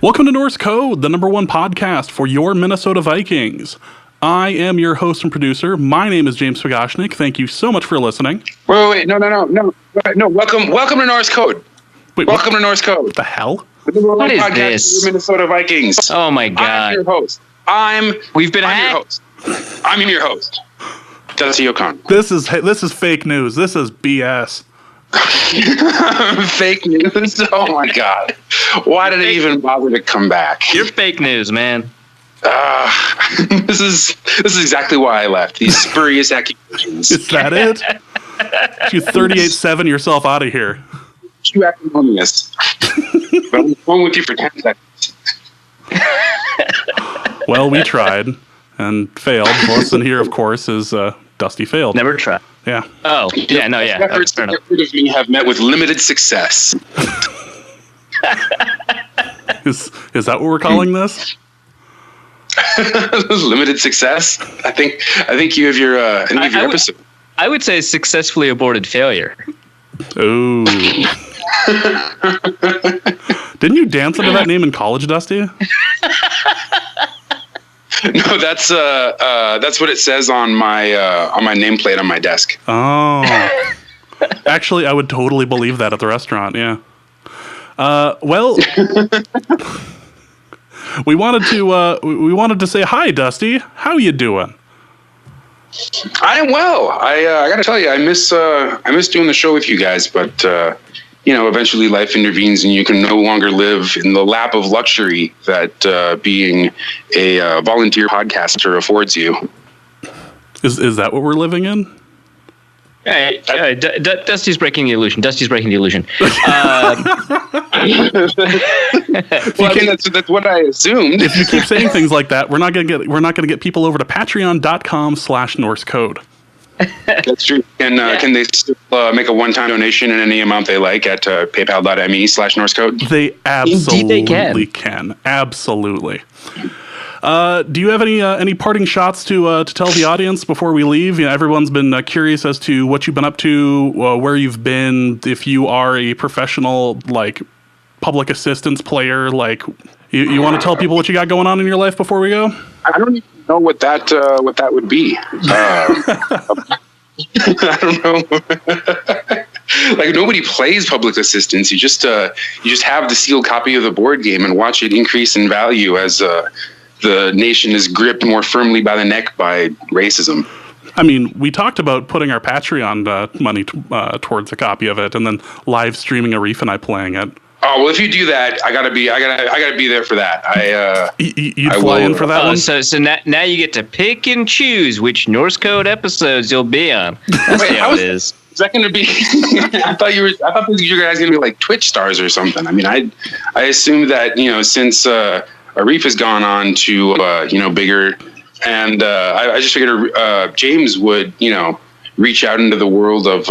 Welcome to Norse Code, the #1 podcast for your Minnesota Vikings. I am your host and producer. My name is James Fagoshnik. Thank you so much for listening. Wait, no. Welcome to Norse Code. Welcome to Norse Code. What the hell? What is podcast this? For your Minnesota Vikings. Oh my God. I'm your host. We've been I'm your host. I'm your host. Dusty O'Connor. This is fake news. This is BS. Fake news. Oh my God. Why did it even bother to come back? You're fake news, man. This is exactly why I left. These spurious accusations. Is that it? You 38-7 yourself out of here. You acrimonious. But I'm going with you for 10 seconds. Well, we tried and failed. Listen here, of course, is Dusty failed. Never try. Yeah. Oh, yeah, no, yeah. Efforts to get rid of me have met with limited success. Is that what we're calling this? Limited success. I think you have your episode. I would say successfully aborted failure. Ooh. Didn't you dance under that name in college, Dusty? No, that's what it says on my nameplate on my desk. Oh. Actually, I would totally believe that at the restaurant. Yeah. Well, we wanted to say hi, Dusty. How you doing? I am well. I got to tell you, I miss doing the show with you guys, but eventually life intervenes and you can no longer live in the lap of luxury that being a volunteer podcaster affords you. Is that what we're living in? Dusty's breaking the illusion. That's what I assumed. If you keep saying things like that, we're not gonna get people over to patreon.com/NorseCode. That's true. Can they still make a one-time donation in any amount they like at paypal.me/NorseCode? They absolutely Indeed they can. Absolutely. Do you have any parting shots to tell the audience before we leave? Everyone's been curious as to what you've been up to, where you've been. If you are a professional, public assistance player, you want to tell people what you got going on in your life before we go? I don't even know what that would be. I don't know. Nobody plays public assistance. You just have the sealed copy of the board game and watch it increase in value as the nation is gripped more firmly by the neck by racism. I mean, we talked about putting our Patreon money towards a copy of it, and then live streaming Arif and I playing it. Oh well, if you do that, I gotta be there for that. You'd fly in for that one. So now you get to pick and choose which Norse Code episodes you'll be on. That's how it is. Is that going to be? I thought you guys going to be like Twitch stars or something. I mean, I assumed that since Arif has gone on to bigger, and I just figured James would reach out into the world of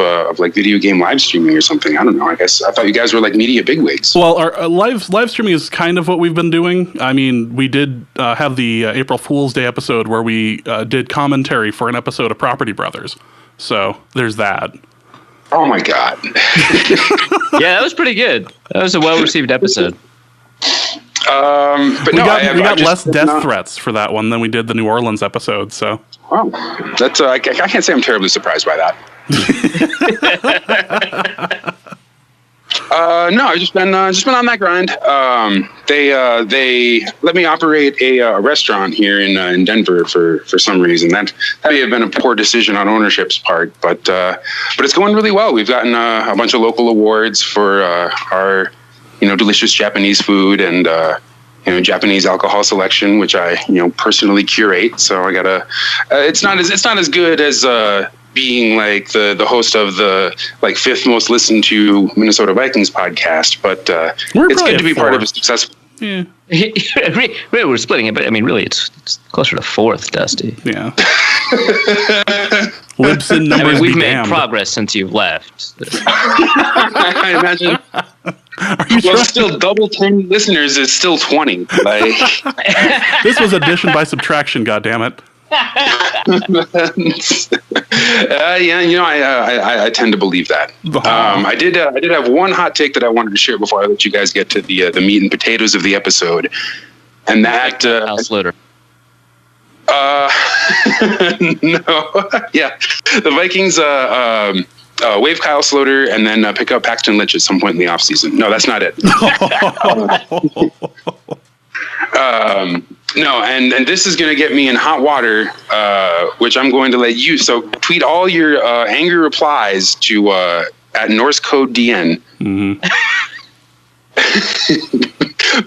video game live streaming or something. I don't know. I guess I thought you guys were media bigwigs. Well, our live streaming is kind of what we've been doing. I mean, we did have the April Fool's Day episode where we did commentary for an episode of Property Brothers. So there's that. Oh my God. Yeah, that was pretty good. That was a well-received episode. But we got less death threats for that one than we did the New Orleans episode. So, wow, that's I can't say I'm terribly surprised by that. No, I've just been on that grind. They let me operate a restaurant here in Denver for some reason. That may have been a poor decision on ownership's part, but it's going really well. We've gotten a bunch of local awards for our delicious Japanese food and Japanese alcohol selection, which I personally curate. So I gotta. It's not as good as being the host of the 5th most listened to Minnesota Vikings podcast, but it's good to be part of a successful. Yeah. Really, we're splitting it, but I mean, really, it's closer to 4th, Dusty. Yeah. Libsyn numbers we've be made damned. progress since you've left. I imagine. Well, still double 10 listeners is still 20. This was addition by subtraction. Goddammit. Yeah, I tend to believe that. I did have one hot take that I wanted to share before I let you guys get to the meat and potatoes of the episode, and that House loader. No, yeah, the Vikings waive Kyle Sloter and then pick up Paxton Lynch at some point in the offseason. No, that's not it. No, and this is going to get me in hot water, which I'm going to let you. So tweet all your angry replies to at Norse Code DN. Mm-hmm.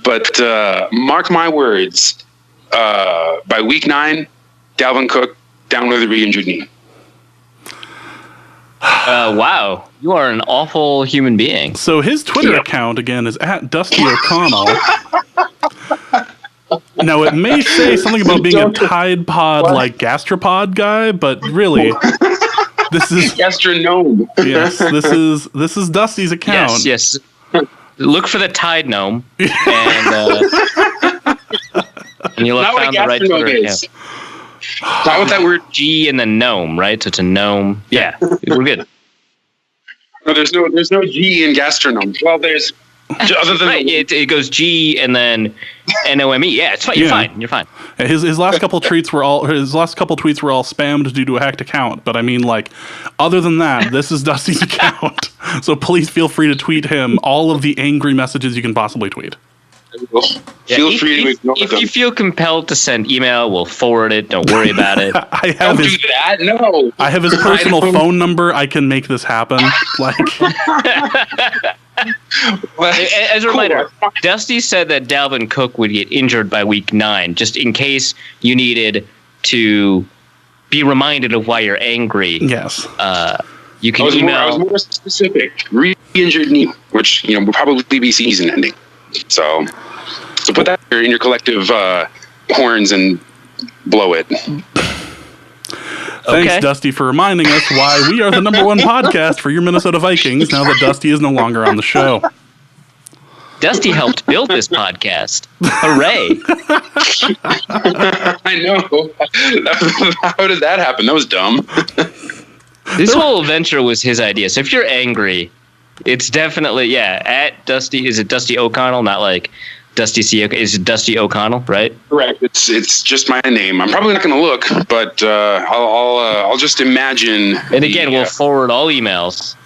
But mark my words, by week 9, Dalvin Cook down with a re-injured knee. Wow, you are an awful human being. So his Twitter account, again, is at Dusty O'Connell. Now, it may say something about being a Tide Pod, like gastropod guy, but really, this is... Gastronome. Yes, this is Dusty's account. Yes. Look for the Tide Gnome, and you'll have found the right Twitter account. Not with that word G in the gnome, right? So it's a gnome. Yeah, we're good. No, there's no G in gastronome. Well, there's other than right. It goes G and then NOME. Yeah, it's fine. You're fine. You're fine. His last couple tweets were all spammed due to a hacked account. But I mean, like, other than that, this is Dusty's account. So please feel free to tweet him all of the angry messages you can possibly tweet. Feel free to ignore if them. you feel compelled to send email, we'll forward it. Don't worry about it. Don't do that. No. I have his personal phone number. I can make this happen. Like, as a reminder, Dusty said that Dalvin Cook would get injured by week 9, just in case you needed to be reminded of why you're angry. Yes. You can I was more specific. Re-injured knee, which will probably be season ending. So put that in your collective horns and blow it. Thanks, Dusty, for reminding us why we are the number 1 podcast for your Minnesota Vikings now that Dusty is no longer on the show. Dusty helped build this podcast. Hooray. I know. How did that happen? That was dumb. This whole venture was his idea. So if you're angry, it's definitely, at Dusty. Is it Dusty O'Connell? Not like Dusty C. Is it Dusty O'Connell, right? Correct. It's just my name. I'm probably not going to look, but I'll just imagine. And again, we'll forward all emails.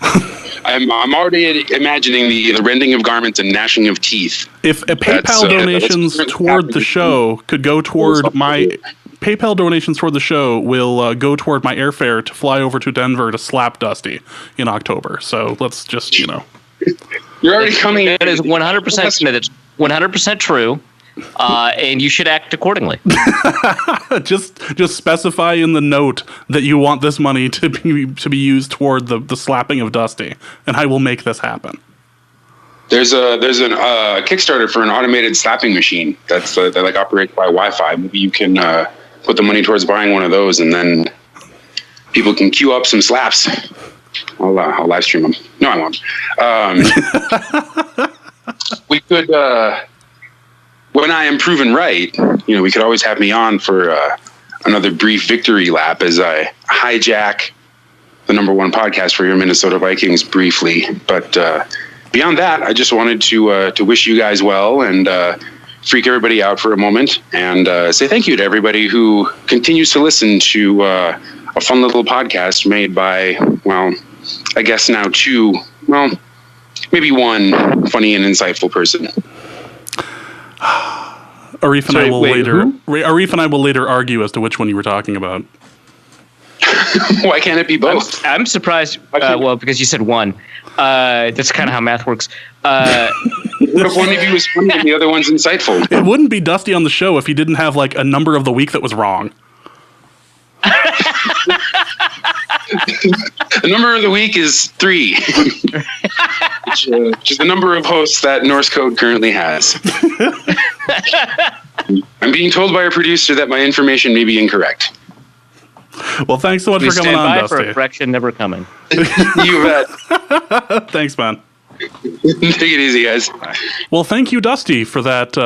I'm already imagining the rending of garments and gnashing of teeth. If a PayPal donations toward the show could go toward my... PayPal donations toward the show will go toward my airfare to fly over to Denver to slap Dusty in October. So let's just, You're already coming. That is 100%. That's 100% true, and you should act accordingly. just specify in the note that you want this money to be used toward the slapping of Dusty, and I will make this happen. There's a Kickstarter for an automated slapping machine that's that like operates by Wi-Fi. Maybe you can put the money towards buying one of those, and then people can queue up some slaps. I'll live stream them. No, I won't. We could, when I am proven right, we could always have me on for another brief victory lap as I hijack the number 1 podcast for your Minnesota Vikings briefly. But beyond that, I just wanted to wish you guys well and freak everybody out for a moment and say thank you to everybody who continues to listen to a fun little podcast made by, I guess now 2, maybe 1 funny and insightful person. Arif and I will later argue as to which one you were talking about. Why can't it be both? I'm surprised. Because you said 1. That's kind of how math works. What if one of you was funny and the other one's insightful? It wouldn't be Dusty on the show if he didn't have like a number of the week that was wrong. The number of the week is 3, which is the number of hosts that Norse Code currently has. I'm being told by our producer that my information may be incorrect. Well, thanks so much for coming on, Dusty. For a correction never coming. You bet. Thanks, man. Take it easy, guys. Well, thank you, Dusty, for that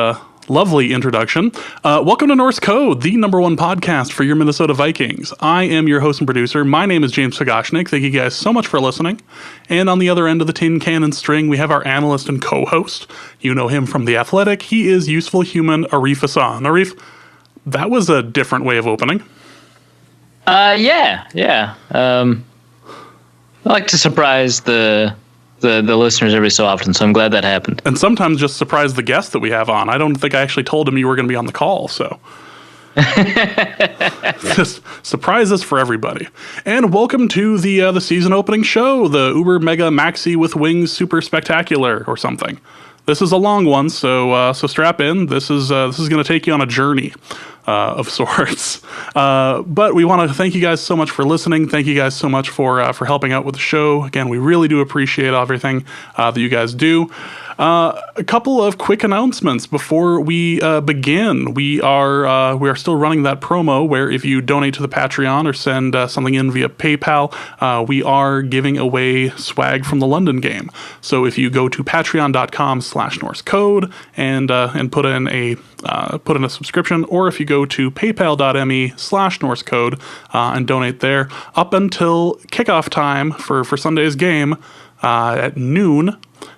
Lovely introduction. Welcome to Norse Code, the #1 podcast for your Minnesota Vikings. I am your host and producer. My name is James Pagashnik. Thank you guys so much for listening. And on the other end of the tin cannon string, we have our analyst and co-host. You know him from The Athletic. He is useful human Arif Hassan. Arif, that was a different way of opening. Yeah. I like to surprise the listeners every so often, so I'm glad that happened. And sometimes just surprise the guest that we have on. I don't think I actually told him you were going to be on the call, so just surprises for everybody. And welcome to the season opening show, the Uber Mega Maxi with Wings Super Spectacular or something. This is a long one, so strap in. This is going to take you on a journey of sorts. But we want to thank you guys so much for listening. Thank you guys so much for helping out with the show. Again, we really do appreciate everything that you guys do. A couple of quick announcements before we begin. We are still running that promo where if you donate to the Patreon or send something in via PayPal, we are giving away swag from the London game. So if you go to patreon.com/NorseCode and put in a subscription, or if you go to paypal.me/NorseCode and donate there up until kickoff time for Sunday's game at noon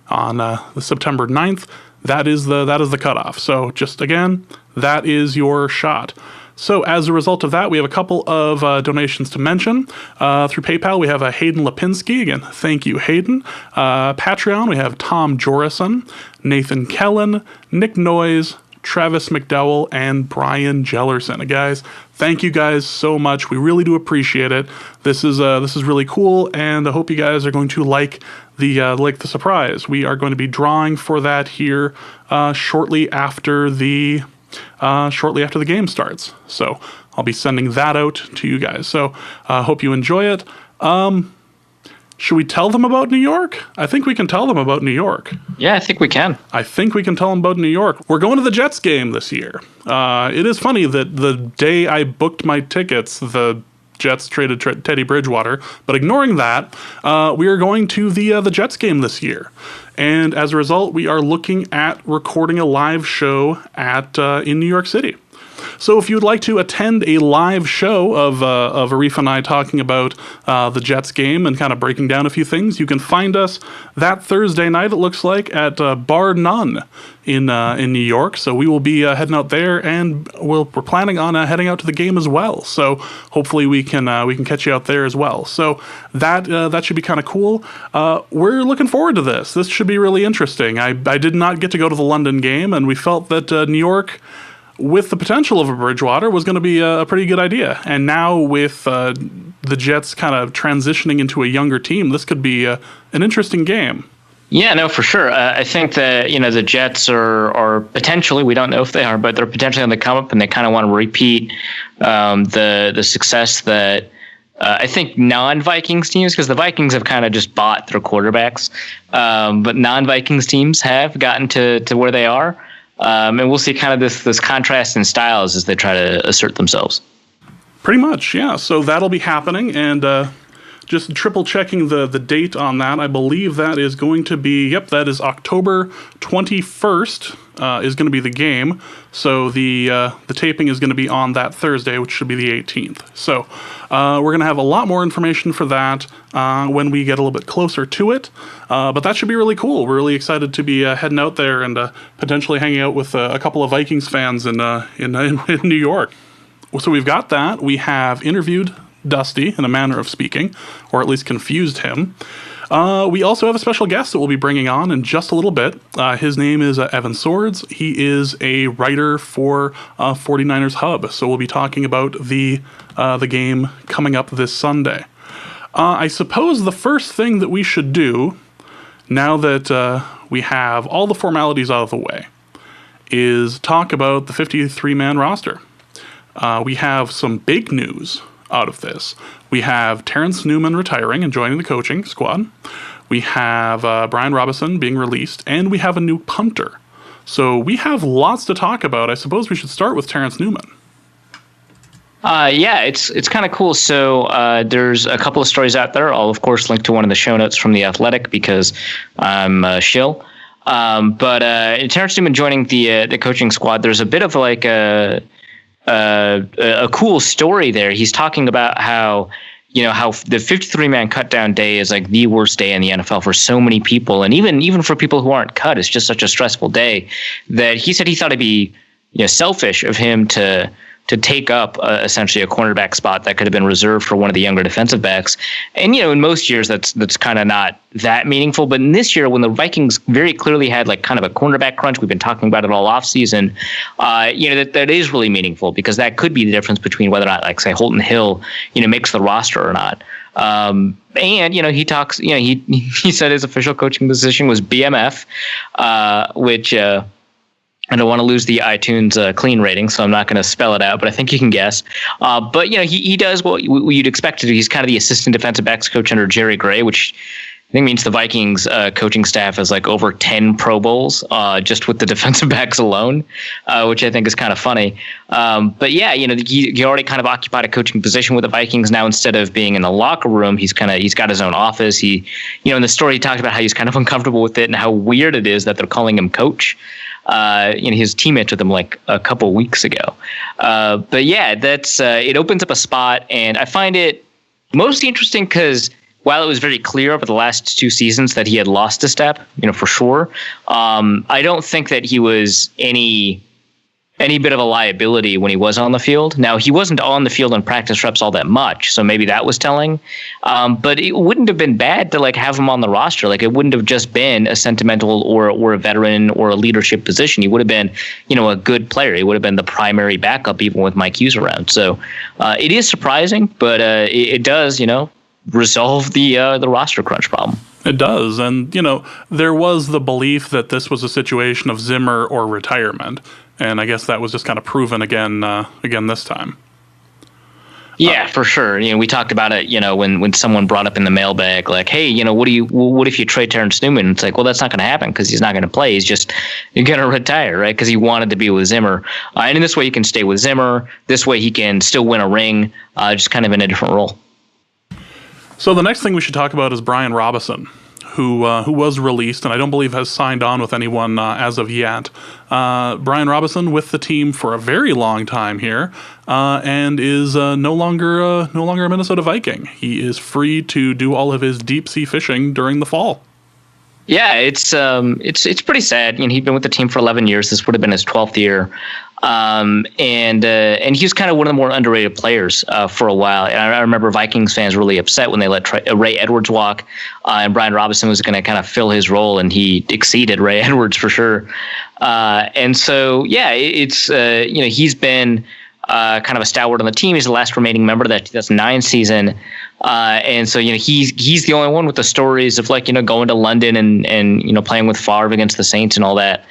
on the September 9th, that is the cutoff. So just again, that is your shot. So as a result of that, we have a couple of donations to mention. Through PayPal, we have Hayden Lipinski. Again, thank you, Hayden. Patreon, we have Tom Jorison, Nathan Kellen, Nick Noyes, Travis McDowell, and Brian Jellerson. Guys, thank you guys so much. We really do appreciate it. This is really cool, and I hope you guys are going to like the surprise. We are going to be drawing for that here shortly after the game starts. So I'll be sending that out to you guys. So hope you enjoy it. Should we tell them about New York? I think we can tell them about New York. Yeah, I think we can. I think we can tell them about New York. We're going to the Jets game this year. It is funny that the day I booked my tickets, the Jets traded Teddy Bridgewater. But ignoring that, we are going to the Jets game this year. And as a result, we are looking at recording a live show in New York City. So if you'd like to attend a live show of Arif and I talking about the Jets game and kind of breaking down a few things, you can find us that Thursday night, it looks like, at Bar None in New York. So we will be heading out there, and we're planning on heading out to the game as well. So hopefully we can catch you out there as well. So that should be kind of cool. We're looking forward to this. This should be really interesting. I did not get to go to the London game, and we felt that New York, with the potential of a Bridgewater, was going to be a pretty good idea. And now with the Jets kind of transitioning into a younger team, this could be an interesting game. Yeah, no, for sure. I think that, the Jets are potentially, we don't know if they are, but they're potentially on the come up, and they kind of want to repeat the success that I think non-Vikings teams, because the Vikings have kind of just bought their quarterbacks, but non-Vikings teams have gotten to where they are. And we'll see kind of this contrast in styles as they try to assert themselves. Pretty much, yeah. So that'll be happening, and just triple checking the date on that. I believe that is going to be, that is October 21st is going to be the game. So the taping is going to be on that Thursday, which should be the 18th. So we're going to have a lot more information for that when we get a little bit closer to it. But that should be really cool. We're really excited to be heading out there and potentially hanging out with a couple of Vikings fans in New York. So we've got that. We have interviewed Dusty in a manner of speaking, or at least confused him. We also have a special guest that we'll be bringing on in just a little bit. His name is Evan Sowards. He is a writer for 49ers Hub. So we'll be talking about the game coming up this Sunday. I suppose the first thing that we should do, now that we have all the formalities out of the way, is talk about the 53-man roster. We have some big news out of this. We have Terrence Neuman retiring and joining the coaching squad. We have Brian Robison being released, and we have a new punter. So we have lots to talk about. I suppose we should start with Terrence Neuman. Yeah, it's kind of cool. So there's a couple of stories out there. I'll, of course, link to one in the show notes from The Athletic because I'm a shill. But in Terrence Neuman joining the coaching squad, there's a bit of like a cool story there. He's talking about how the 53-man cutdown day is like the worst day in the NFL for so many people, and even for people who aren't cut, it's just such a stressful day that he said he thought it'd be selfish of him to take up essentially a cornerback spot that could have been reserved for one of the younger defensive backs. And, in most years that's kind of not that meaningful. But in this year, when the Vikings very clearly had like kind of a cornerback crunch, we've been talking about it all offseason, that is really meaningful, because that could be the difference between whether or not, like, say, Holton Hill, makes the roster or not. And, he talks, he said his official coaching position was BMF, which, I don't want to lose the iTunes clean rating, so I'm not going to spell it out, but I think you can guess. But he does what you'd expect to do. He's kind of the assistant defensive backs coach under Jerry Gray, which I think means the Vikings coaching staff has like over 10 Pro Bowls just with the defensive backs alone, which I think is kind of funny. But yeah, he already kind of occupied a coaching position with the Vikings. Now, instead of being in the locker room, he's got his own office. He, in the story, he talked about how he's kind of uncomfortable with it and how weird it is that they're calling him coach. His teammates with him like a couple weeks ago. But yeah, that's it opens up a spot, and I find it most interesting because while it was very clear over the last 2 seasons that he had lost a step, for sure, I don't think that he was any bit of a liability when he was on the field. Now, he wasn't on the field in practice reps all that much, so maybe that was telling. But it wouldn't have been bad to like have him on the roster. Like, it wouldn't have just been a sentimental or a veteran or a leadership position. He would have been, a good player. He would have been the primary backup even with Mike Hughes around. So it is surprising, but it does, resolve the roster crunch problem. It does. And, there was the belief that this was a situation of Zimmer or retirement. And I guess that was just kind of proven again this time. Yeah, for sure. We talked about it, when someone brought up in the mailbag, like, hey, what if you trade Terrence Neuman? It's like, well, that's not going to happen because he's not going to play. He's just going to retire, right? Because he wanted to be with Zimmer. And in this way, he can stay with Zimmer. This way, he can still win a ring, just kind of in a different role. So the next thing we should talk about is Brian Robison, who was released and I don't believe has signed on with anyone as of yet. Brian Robison with the team for a very long time here, and is no longer a Minnesota Viking. He is free to do all of his deep sea fishing during the fall. Yeah, it's pretty sad. He'd been with the team for 11 years. This would have been his 12th year. And he was kind of one of the more underrated players for a while. And I remember Vikings fans really upset when they let Ray Edwards walk, and Brian Robison was going to kind of fill his role, and he exceeded Ray Edwards for sure. And so, yeah, it's he's been kind of a stalwart on the team. He's the last remaining member of that 2009 season. And so, he's the only one with the stories of like, going to London and playing with Favre against the Saints and all that.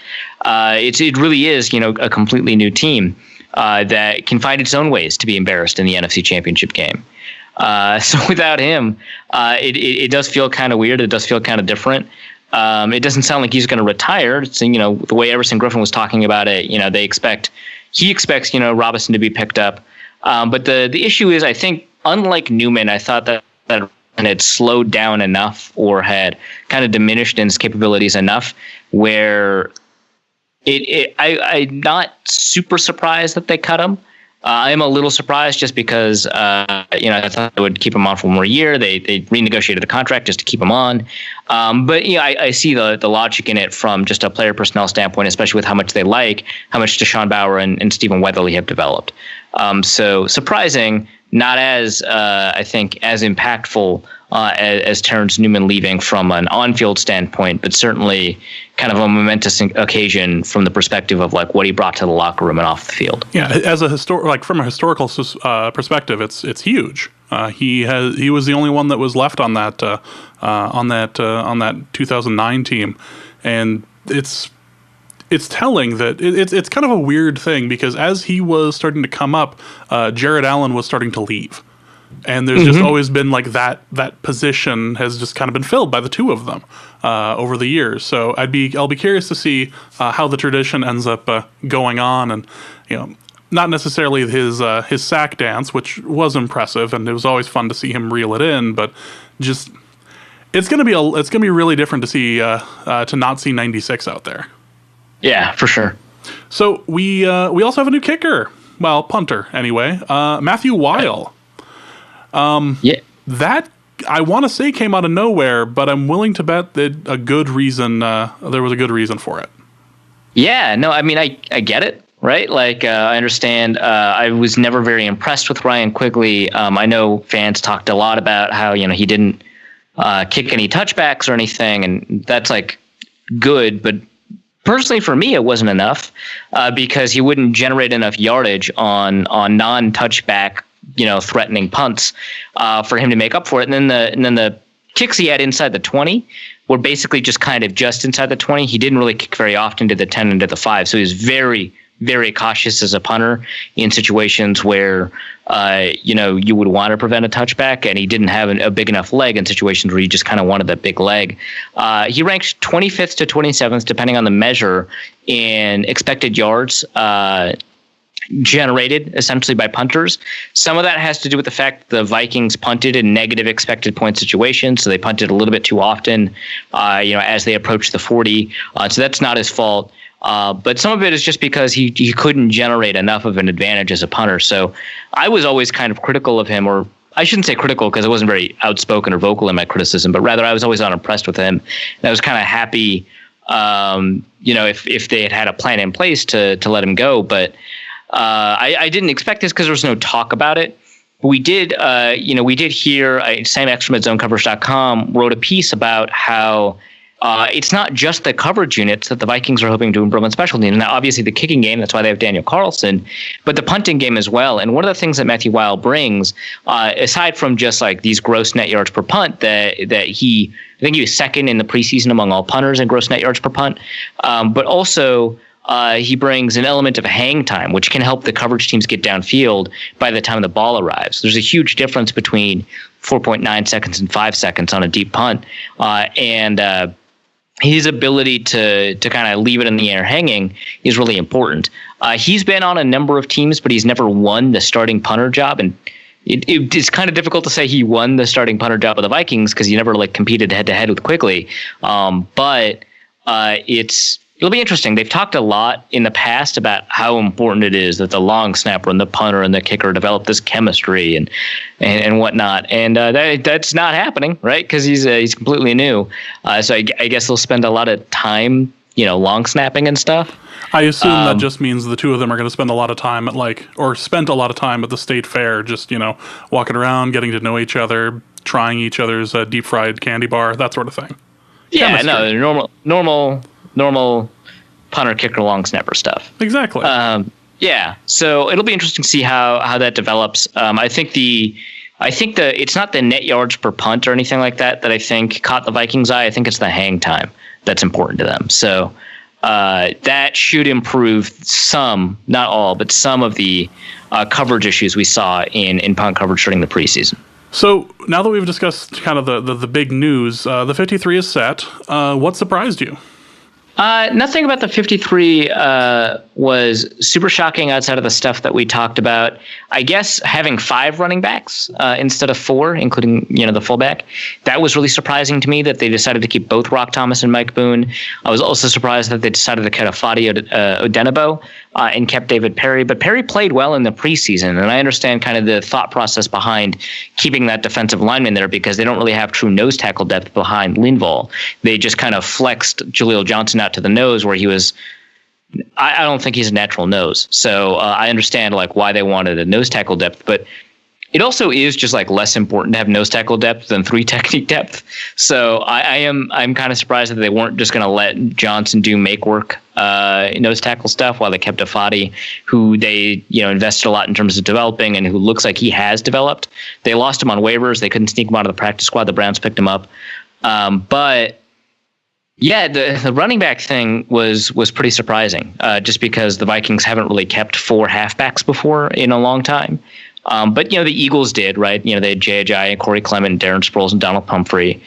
It really is, a completely new team that can find its own ways to be embarrassed in the NFC Championship game. So without him, it does feel kind of weird. It does feel kind of different. It doesn't sound like he's going to retire. It's, the way Everson Griffin was talking about it, he expects, Robison to be picked up. But the issue is, I think, unlike Neuman, I thought that had slowed down enough or had kind of diminished in its capabilities enough where I'm not super surprised that they cut him. I am a little surprised just because, I thought they would keep him on for one more year. They renegotiated the contract just to keep him on. But I see the logic in it from just a player personnel standpoint, especially with how much Deshaun Bauer and Stephen Weatherly have developed. So surprising, not as, I think, as impactful as Terrence Neuman leaving from an on-field standpoint, but certainly kind of a momentous occasion from the perspective of like what he brought to the locker room and off the field. Yeah, as a from a historical perspective, it's huge. He was the only one that was left on that 2009 team, and it's telling that it's kind of a weird thing because as he was starting to come up, Jared Allen was starting to leave. And there's just always been like that position has just kind of been filled by the two of them over the years. So I'll be curious to see how the tradition ends up going on, and not necessarily his sack dance, which was impressive, and it was always fun to see him reel it in, but just It's gonna be really different to see to not see 96 out there. Yeah, for sure. So we also have a new kicker. Well, punter anyway. Matthew Weil. Yeah. That I want to say came out of nowhere, but I'm willing to bet that there was a good reason for it. Yeah, no, I mean, I get it, right? Like, I understand. I was never very impressed with Ryan Quigley. I know fans talked a lot about how, he didn't kick any touchbacks or anything, and that's like good. But personally, for me, it wasn't enough because he wouldn't generate enough yardage on non-touchback, threatening punts for him to make up for it. And then the kicks he had inside the 20 were basically just kind of just inside the 20. He didn't really kick very often to the 10 and to the 5. So he was very, very cautious as a punter in situations where, you would want to prevent a touchback, and he didn't have a big enough leg in situations where you just kind of wanted that big leg. He ranked 25th to 27th, depending on the measure, in expected yards generated essentially by punters. Some of that has to do with the fact the Vikings punted in negative expected point situations, so they punted a little bit too often, as they approached the 40. So that's not his fault. But some of it is just because he couldn't generate enough of an advantage as a punter. So I was always kind of critical of him, or I shouldn't say critical because I wasn't very outspoken or vocal in my criticism, but rather I was always unimpressed with him. And I was kind of happy, if they had a plan in place to let him go. But I didn't expect this because there was no talk about it. We did hear Sam Ekstrom at ZoneCoverage.com wrote a piece about how it's not just the coverage units that the Vikings are hoping to improve on special teams. Now, obviously, the kicking game, that's why they have Daniel Carlson, but the punting game as well. And one of the things that Matthew Weil brings, aside from just like these gross net yards per punt, I think he was second in the preseason among all punters in gross net yards per punt, but also he brings an element of hang time, which can help the coverage teams get downfield by the time the ball arrives. There's a huge difference between 4.9 seconds and 5 seconds on a deep punt, and his ability to kind of leave it in the air hanging is really important. He's been on a number of teams, but he's never won the starting punter job. And it's kind of difficult to say he won the starting punter job of the Vikings because he never competed head to head with Quigley. But it'll be interesting. They've talked a lot in the past about how important it is that the long snapper and the punter and the kicker develop this chemistry and whatnot. And that's not happening, right? Because he's completely new. So I guess they'll spend a lot of time, long snapping and stuff. I assume that just means the two of them are going to spend a lot of time spent a lot of time at the state fair, just, walking around, getting to know each other, trying each other's deep fried candy bar, that sort of thing. Yeah, chemistry. No, normal punter, kicker, long snapper stuff. Exactly. Yeah. So it'll be interesting to see how that develops. I think it's not the net yards per punt or anything like that I think caught the Vikings' eye. I think it's the hang time that's important to them. So that should improve some, not all, but some of the coverage issues we saw in punt coverage during the preseason. So now that we've discussed kind of the big news, the 53 is set. What surprised you? Nothing about the 53 was super shocking outside of the stuff that we talked about. I guess having 5 running backs instead of 4, including the fullback, that was really surprising to me that they decided to keep both Rock Thomas and Mike Boone. I was also surprised that they decided to cut Afadi Odenigbo and kept David Perry. But Perry played well in the preseason, and I understand kind of the thought process behind keeping that defensive lineman there because they don't really have true nose tackle depth behind Linval. They just kind of flexed Jaleel Johnson out to the nose where he was. I don't think he's a natural nose, so I understand why they wanted a nose tackle depth, but it also is just less important to have nose tackle depth than 3 technique depth. So I'm kind of surprised that they weren't just going to let Johnson do make work nose tackle stuff while they kept Afadi, who they invested a lot in terms of developing and who looks like he has developed. They lost him on waivers. They couldn't sneak him out of the practice squad. The Browns picked him up, but. Yeah, the running back thing was pretty surprising, just because the Vikings haven't really kept 4 halfbacks before in a long time. But the Eagles did, right? They had Jay Ajayi, Corey Clement, Darren Sproles, and Donald Pumphrey.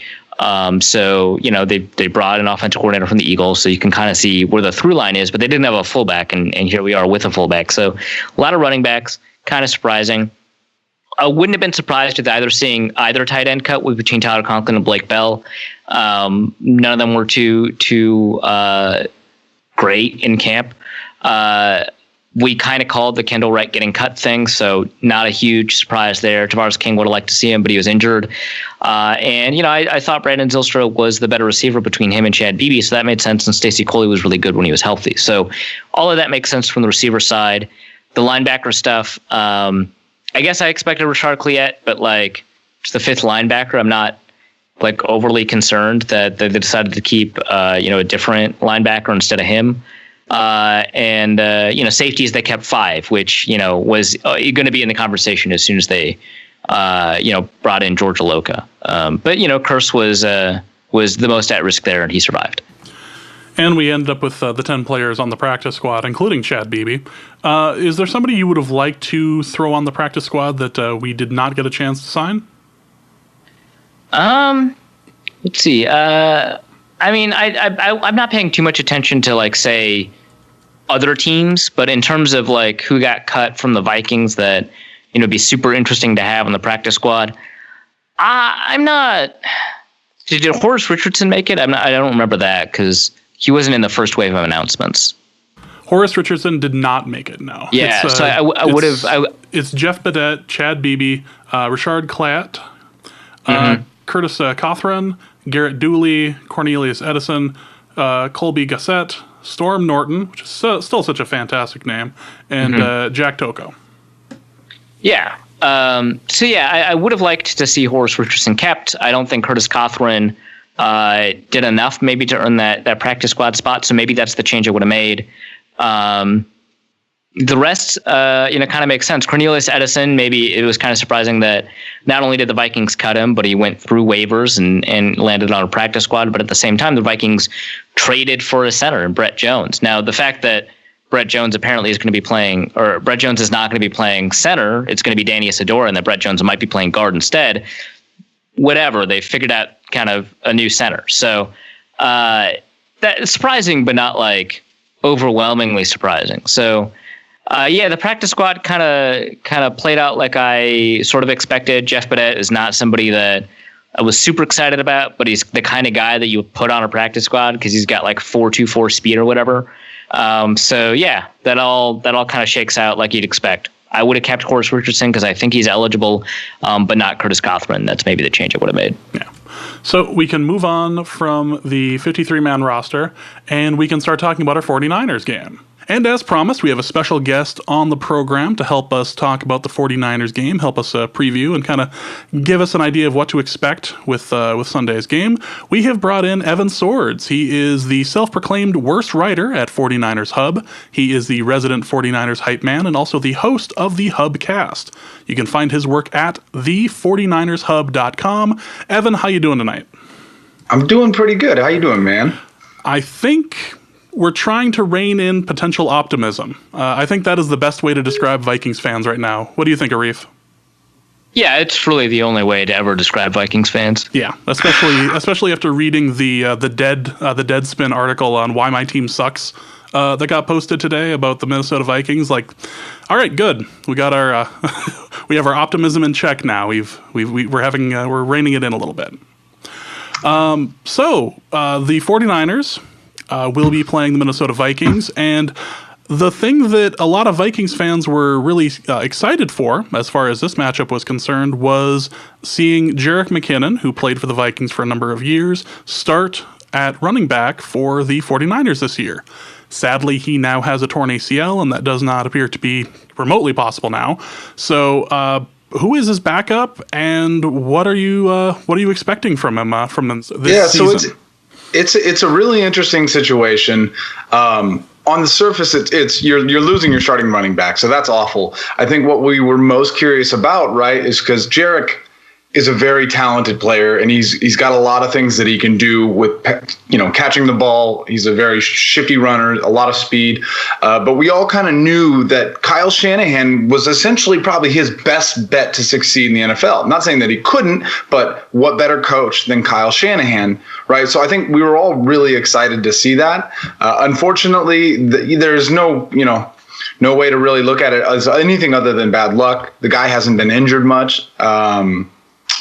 So they brought an offensive coordinator from the Eagles, so you can kind of see where the through line is. But they didn't have a fullback, and here we are with a fullback. So a lot of running backs, kind of surprising. I wouldn't have been surprised with either seeing either tight end cut with between Tyler Conklin and Blake Bell. None of them were too great in camp. We kind of called the Kendall Wright getting cut thing, so not a huge surprise there. Tavares King would have liked to see him, but he was injured. And I thought Brandon Zylstra was the better receiver between him and Chad Beebe, so that made sense. And Stacey Coley was really good when he was healthy. So all of that makes sense from the receiver side. The linebacker stuff, I guess I expected Rashard Cliette, but like it's the fifth linebacker. I'm not like overly concerned that they decided to keep a different linebacker instead of him. Safeties, they kept 5, which, was going to be in the conversation as soon as they, brought in George Aloka. But Kearse was the most at risk there, and he survived. And we ended up with the 10 players on the practice squad, including Chad Beebe. Is there somebody you would have liked to throw on the practice squad that we did not get a chance to sign? Let's see. I'm not paying too much attention to, like, say, other teams, but in terms of, like, who got cut from the Vikings that, be super interesting to have on the practice squad, I'm not... Did Horace Richardson make it? I don't remember that, because he wasn't in the first wave of announcements. Horace Richardson did not make it, no. Yeah, so I would have... It's Jeff Badette, Chad Beebe, Rashard Cliette, Curtis Cothran, Garrett Dooley, Cornelius Edison, Colby Gossett, Storm Norton, which is still such a fantastic name, and Jack Toko. Yeah. I would have liked to see Horace Richardson kept. I don't think Curtis Cothran did enough maybe to earn that practice squad spot, so maybe that's the change I would have made. The rest, kind of makes sense. Cornelius Edison, maybe it was kind of surprising that not only did the Vikings cut him, but he went through waivers and landed on a practice squad. But at the same time, the Vikings traded for a center in Brett Jones. Now, the fact that Brett Jones apparently is going to be playing, or Brett Jones is not going to be playing center, it's going to be Danny Isidora, and that Brett Jones might be playing guard instead. Whatever, they figured out kind of a new center. So that's surprising, but not like overwhelmingly surprising. So. The practice squad kind of played out like I sort of expected. Jeff Badette is not somebody that I was super excited about, but he's the kind of guy that you would put on a practice squad because he's got like 4.24 speed or whatever. That all kind of shakes out like you'd expect. I would have kept Horace Richardson because I think he's eligible, but not Curtis Cothran. That's maybe the change I would have made. Yeah. So we can move on from the 53-man roster, and we can start talking about our 49ers game. And as promised, we have a special guest on the program to help us talk about the 49ers game, help us preview and kind of give us an idea of what to expect with Sunday's game. We have brought in Evan Sowards. He is the self-proclaimed worst writer at 49ers Hub. He is the resident 49ers hype man and also the host of the Hubcast. You can find his work at the49ershub.com. Evan, how you doing tonight? I'm doing pretty good. How you doing, man? I think we're trying to rein in potential optimism. I think that is the best way to describe Vikings fans right now. What do you think, Arif? Yeah, it's really the only way to ever describe Vikings fans. Yeah, especially after reading the Deadspin article on why my team sucks that got posted today about the Minnesota Vikings. Like, all right, good. We got our we have our optimism in check now. We're reining it in a little bit. So the 49ers will be playing the Minnesota Vikings, and the thing that a lot of Vikings fans were really excited for, as far as this matchup was concerned, was seeing Jerick McKinnon, who played for the Vikings for a number of years, start at running back for the 49ers this year. Sadly, he now has a torn ACL, and that does not appear to be remotely possible now. So, who is his backup, and what are you expecting from him this season? So it's a really interesting situation. On the surface, it's you're losing your starting running back, so that's awful. I think what we were most curious about, right, is because Jerick is a very talented player, and he's got a lot of things that he can do with, catching the ball. He's a very shifty runner, a lot of speed. But we all kind of knew that Kyle Shanahan was essentially probably his best bet to succeed in the NFL. I'm not saying that he couldn't, but what better coach than Kyle Shanahan, right? So I think we were all really excited to see that. Unfortunately, there's no, no way to really look at it as anything other than bad luck. The guy hasn't been injured much.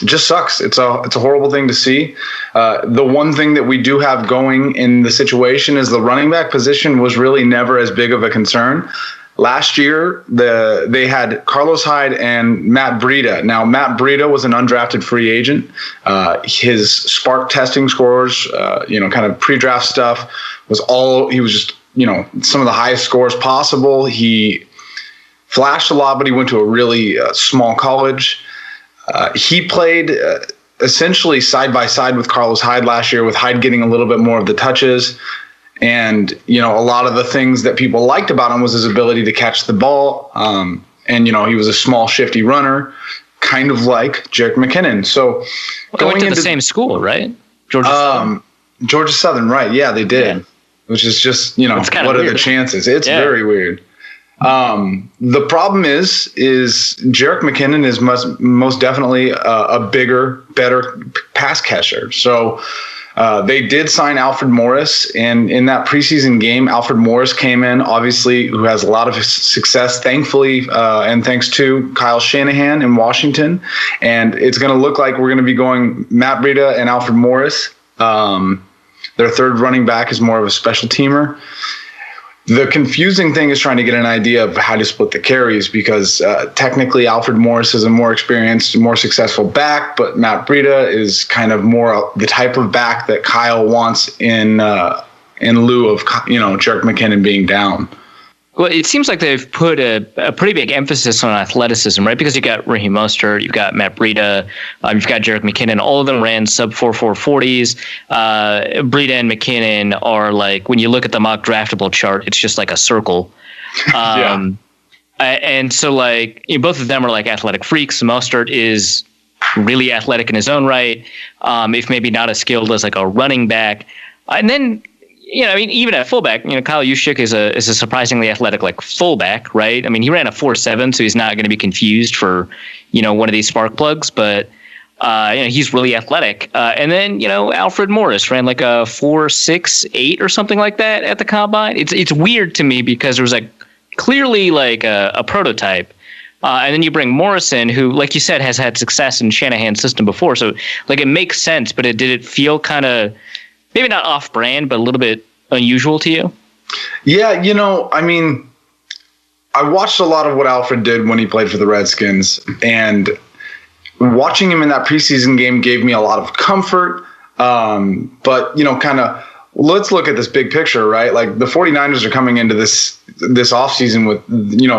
It just sucks. It's a horrible thing to see. The one thing that we do have going in the situation is the running back position was really never as big of a concern. Last year, they had Carlos Hyde and Matt Breida. Now, Matt Breida was an undrafted free agent. His Spark testing scores, kind of pre-draft stuff he was just, some of the highest scores possible. He flashed a lot, but he went to a really small college. He played essentially side by side with Carlos Hyde last year, with Hyde getting a little bit more of the touches. And, a lot of the things that people liked about him was his ability to catch the ball. And, he was a small, shifty runner, kind of like Jerick McKinnon. So they went to the same school, right? Georgia Southern. Georgia Southern, right. Yeah, they did. Yeah. Which is just, what are the chances? It's very weird. The problem is Jerick McKinnon is most definitely a bigger, better pass catcher. So they did sign Alfred Morris, and in that preseason game, Alfred Morris came in, obviously, who has a lot of success, thankfully, and thanks to Kyle Shanahan in Washington. And it's going to look like we're going to be going Matt Breida and Alfred Morris. Their third running back is more of a special teamer. The confusing thing is trying to get an idea of how to split the carries, because technically Alfred Morris is a more experienced, more successful back, but Matt Breida is kind of more the type of back that Kyle wants in lieu of Jerick McKinnon being down. Well, it seems like they've put a pretty big emphasis on athleticism, right? Because you've got Raheem Mostert, you've got Matt Breida, you've got Jerick McKinnon. All of them ran sub 4.40s. Breida and McKinnon are like, when you look at the mock draftable chart, it's just like a circle. And so both of them are like athletic freaks. Mostert is really athletic in his own right, if maybe not as skilled as like a running back. And then, even at fullback, Kyle Juszczyk is a surprisingly athletic fullback, right? I mean, he ran a 4.7, so he's not going to be confused for, one of these spark plugs, but he's really athletic. And then, Alfred Morris ran like a 4.68 or something like that at the combine. It's weird to me because there was clearly a prototype. And then you bring Morrison, who, like you said, has had success in Shanahan's system before. So it makes sense, but did it feel kind of maybe not off-brand, but a little bit unusual to you? Yeah, I watched a lot of what Alfred did when he played for the Redskins, and watching him in that preseason game gave me a lot of comfort. But, let's look at this big picture, right? Like, the 49ers are coming into this offseason with,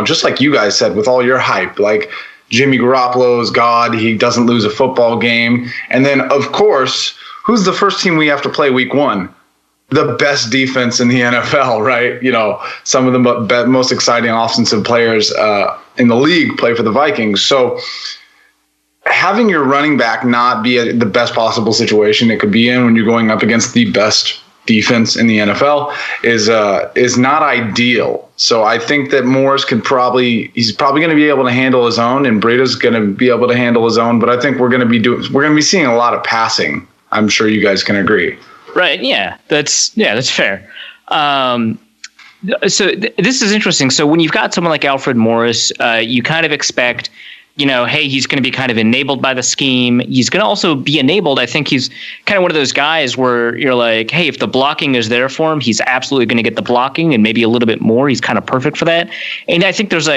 just like you guys said, with all your hype, like Jimmy Garoppolo is God. He doesn't lose a football game. And then, of course, who's the first team we have to play week one? The best defense in the NFL, right? Some of the most exciting offensive players in the league play for the Vikings. So having your running back not be the best possible situation it could be in when you're going up against the best defense in the NFL is not ideal. So I think that Morris he's probably going to be able to handle his own, and Breida's going to be able to handle his own. But I think we're going to be seeing a lot of passing. I'm sure you guys can agree. Right. Yeah, that's fair. So this is interesting. So when you've got someone like Alfred Morris, you kind of expect, hey, he's going to be kind of enabled by the scheme. He's going to also be enabled. I think he's kind of one of those guys where you're like, hey, if the blocking is there for him, he's absolutely going to get the blocking and maybe a little bit more. He's kind of perfect for that. And I think there's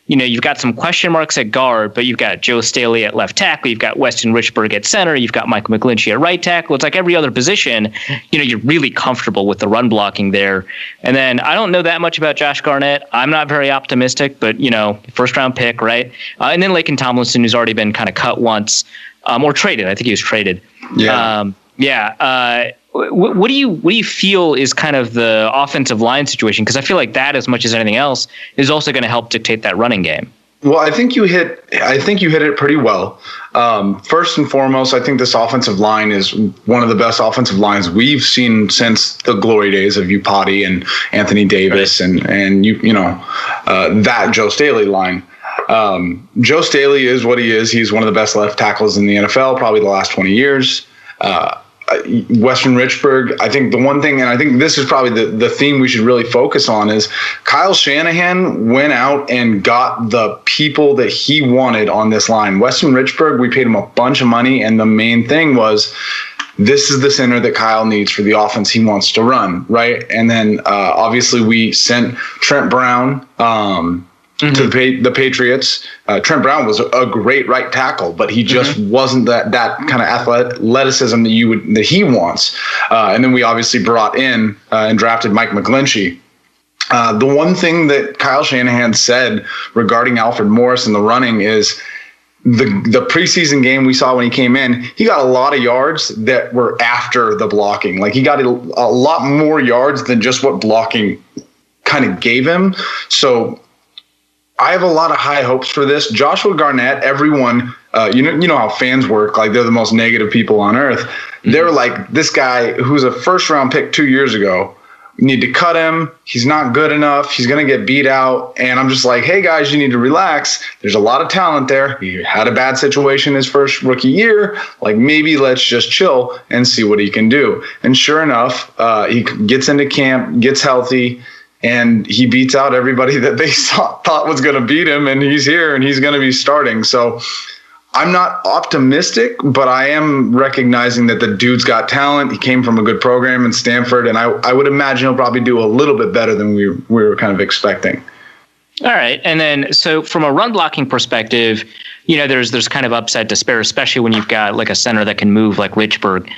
you've got some question marks at guard, but you've got Joe Staley at left tackle. You've got Weston Richburg at center. You've got Michael McGlinchey at right tackle. It's like every other position, you're really comfortable with the run blocking there. And then I don't know that much about Josh Garnett. I'm not very optimistic, but, first round pick, right? And then Laken Tomlinson, who's already been kind of cut once or traded. I think he was traded. Yeah. What do you feel is kind of the offensive line situation? Because I feel like that, as much as anything else, is also going to help dictate that running game. Well, I think you hit it pretty well. First and foremost, I think this offensive line is one of the best offensive lines we've seen since the glory days of Upati and Anthony Davis, right, and that Joe Staley line. Joe Staley is what he is. He's one of the best left tackles in the NFL, probably the last 20 years. Western Richburg, I think the one thing, and I think this is probably the theme we should really focus on, is Kyle Shanahan went out and got the people that he wanted on this line. Western Richburg, we paid him a bunch of money, and the main thing was, this is the center that Kyle needs for the offense he wants to run, right? And then obviously we sent Trent Brown to the Patriots. Trent Brown was a great right tackle, but he just wasn't that kind of athleticism that he wants. And then we obviously brought in and drafted Mike McGlinchey. The one thing that Kyle Shanahan said regarding Alfred Morris in the running is the preseason game we saw when he came in, he got a lot of yards that were after the blocking. Like, he got a lot more yards than just what blocking kind of gave him. So I have a lot of high hopes for this. Joshua Garnett, everyone, you know how fans work. Like, they're the most negative people on earth. They were like, this guy who's a first round pick 2 years ago, we need to cut him. He's not good enough. He's going to get beat out. And I'm just like, hey guys, you need to relax. There's a lot of talent there. He had a bad situation his first rookie year. Like, maybe let's just chill and see what he can do. And sure enough, he gets into camp, gets healthy, and he beats out everybody that they thought was going to beat him, and he's here, and he's going to be starting. So I'm not optimistic, but I am recognizing that the dude's got talent. He came from a good program in Stanford, and I would imagine he'll probably do a little bit better than we were kind of expecting. All right. And then, so from a run blocking perspective, there's kind of upside to spare, especially when you've got like a center that can move like Richburg.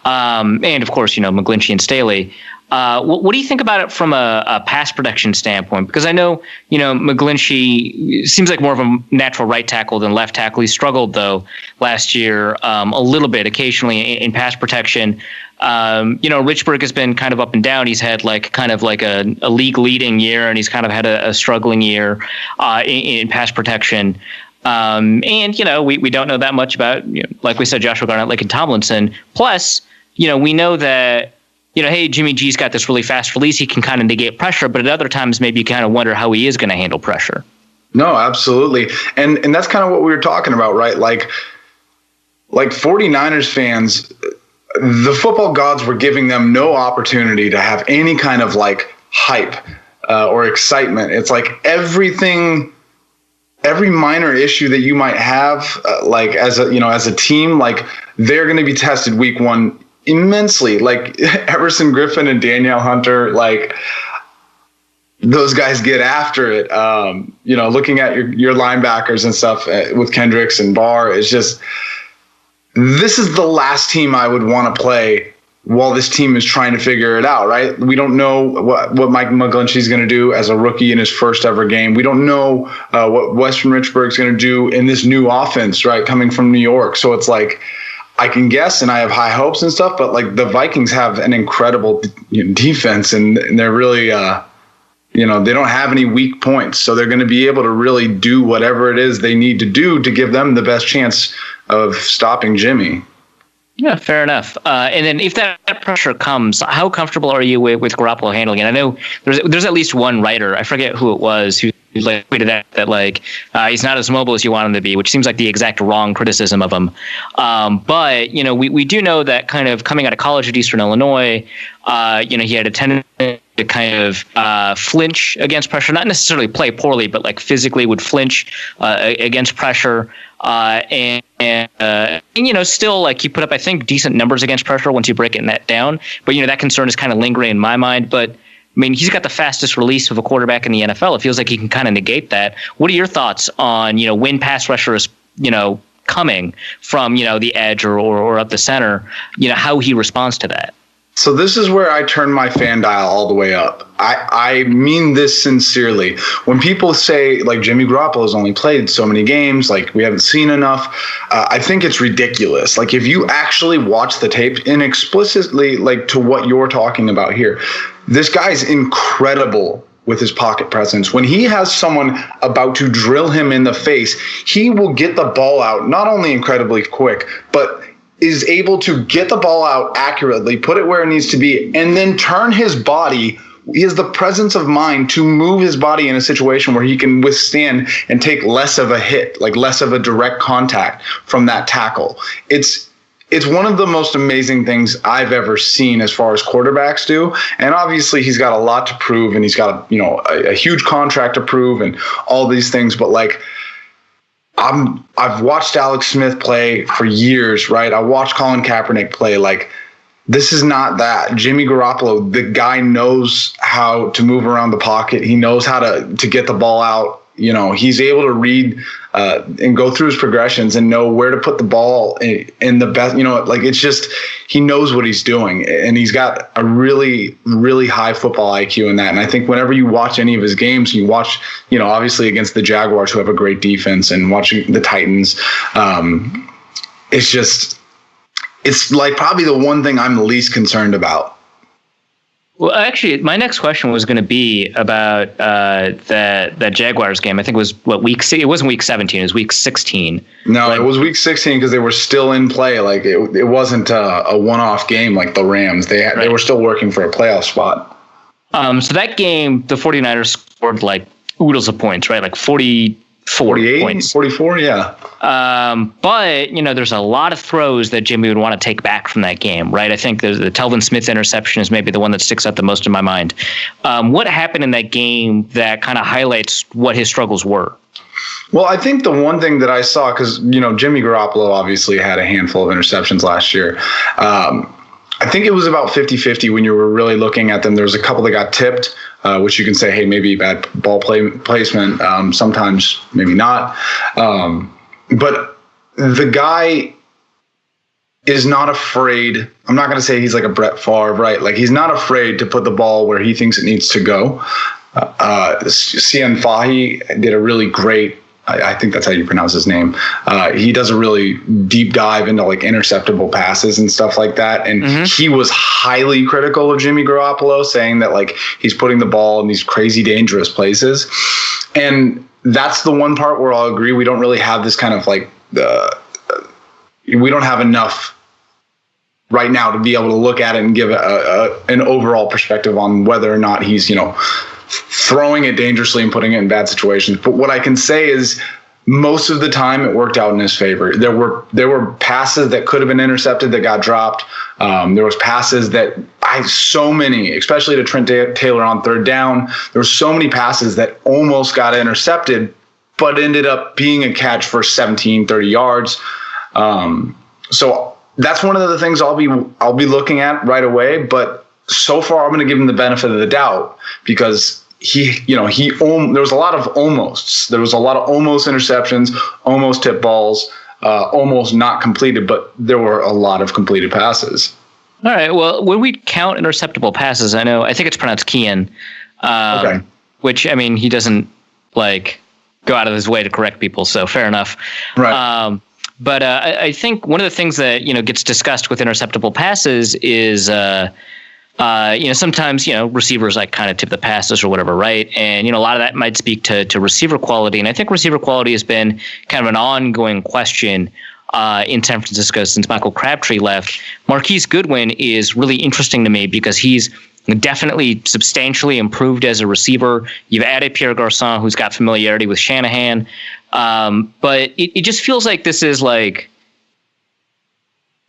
And of course, McGlinchey and Staley. What do you think about it from a pass protection standpoint? Because I know, McGlinchey seems like more of a natural right tackle than left tackle. He struggled, though, last year a little bit occasionally in pass protection. Richburg has been kind of up and down. He's had kind of a league leading year, and he's kind of had a struggling year in pass protection. And we don't know that much about, like we said, Joshua Garnett, Laken Tomlinson. Plus, we know that, hey, Jimmy G's got this really fast release. He can kind of negate pressure, but at other times, maybe you kind of wonder how he is going to handle pressure. No, absolutely. And that's kind of what we were talking about, right? Like 49ers fans, the football gods were giving them no opportunity to have any kind of hype or excitement. It's like every minor issue that you might have, as a team, they're going to be tested week one immensely. Like Everson Griffin and Danielle Hunter, those guys get after it. Looking at your linebackers and stuff with Kendricks and Barr, it's just, this is the last team I would want to play while this team is trying to figure it out, right? We don't know what Mike McGlinchey is going to do as a rookie in his first ever game. We don't know what Western Richburg is going to do in this new offense, right, coming from New York. So it's I can guess, and I have high hopes and stuff, but the Vikings have an incredible defense, and they're really, they don't have any weak points. So they're going to be able to really do whatever it is they need to do to give them the best chance of stopping Jimmy. Yeah, fair enough. And then if that pressure comes, how comfortable are you with Garoppolo handling it? I know there's at least one writer, I forget who it was, who tweeted that he's not as mobile as you want him to be, which seems like the exact wrong criticism of him. But we do know that kind of coming out of college at Eastern Illinois, he had a tendency to kind of flinch against pressure, not necessarily play poorly, but physically would flinch against pressure. And still you put up, I think, decent numbers against pressure once you break it down. But, that concern is kind of lingering in my mind. But I mean, he's got the fastest release of a quarterback in the NFL. It feels like he can kind of negate that. What are your thoughts on, when pass rusher is, coming from, the edge or up the center, how he responds to that? So this is where I turn my fan dial all the way up. I mean this sincerely. When people say Jimmy Garoppolo's only played so many games, we haven't seen enough, I think it's ridiculous. If you actually watch the tape and explicitly to what you're talking about here, this guy's incredible with his pocket presence. When he has someone about to drill him in the face, he will get the ball out not only incredibly quick, but is able to get the ball out accurately, put it where it needs to be, and then turn his body. He has the presence of mind to move his body in a situation where he can withstand and take less of a hit, less of a direct contact from that tackle. It's it's one of the most amazing things I've ever seen as far as quarterbacks do. And obviously he's got a lot to prove, and he's got, a huge contract to prove and all these things. But like, I've watched Alex Smith play for years, right? I watched Colin Kaepernick play. Like, this is not that. Jimmy Garoppolo, the guy knows how to move around the pocket. He knows how to get the ball out. He's able to read and go through his progressions and know where to put the ball in the best, it's just, he knows what he's doing, and he's got a really, really high football IQ in that. And I think whenever you watch any of his games, you watch, obviously against the Jaguars, who have a great defense, and watching the Titans, it's like probably the one thing I'm the least concerned about. Well, actually, my next question was going to be about that Jaguars game. I think it was it wasn't week 17, it was week 16. No, it was week 16 because they were still in play. Like it wasn't a one-off game like the Rams. They were still working for a playoff spot. So that game, the 49ers scored like oodles of points, right? Like 48 points. 44, yeah. But, there's a lot of throws that Jimmy would want to take back from that game, right? I think the Telvin Smith interception is maybe the one that sticks out the most in my mind. What happened in that game that kind of highlights what his struggles were? Well, I think the one thing that I saw, because, Jimmy Garoppolo obviously had a handful of interceptions last year. I think it was about 50-50 when you were really looking at them. There was a couple that got tipped, which you can say, hey, maybe bad ball placement. Sometimes maybe not. But the guy is not afraid. I'm not going to say he's like a Brett Favre, right? Like, he's not afraid to put the ball where he thinks it needs to go. Sian Fahi did a really great, I think that's how you pronounce his name. He does a really deep dive into like interceptable passes and stuff like that. And he was highly critical of Jimmy Garoppolo, saying that like he's putting the ball in these crazy dangerous places. And that's the one part where I'll agree. We don't really have this kind of like we don't have enough right now to be able to look at it and give an overall perspective on whether or not he's, throwing it dangerously and putting it in bad situations. But what I can say is most of the time it worked out in his favor. There were passes that could have been intercepted that got dropped. There was passes that so many, especially to Trent Taylor on third down, there were so many passes that almost got intercepted, but ended up being a catch for 17, 30 yards. So that's one of the things I'll be looking at right away. But so far, I'm going to give him the benefit of the doubt because there was a lot of almosts. There was a lot of almost interceptions, almost tip balls, almost not completed, but there were a lot of completed passes. All right. Well, when we count interceptable passes, I think it's pronounced Kian, okay. Which, he doesn't like go out of his way to correct people. So fair enough. Right. But I think one of the things that, gets discussed with interceptable passes is, sometimes, receivers like kind of tip the passes or whatever, right? And, a lot of that might speak to receiver quality. And I think receiver quality has been kind of an ongoing question in San Francisco since Michael Crabtree left. Marquise Goodwin is really interesting to me because he's definitely substantially improved as a receiver. You've added Pierre Garçon, who's got familiarity with Shanahan. But it just feels like this is like,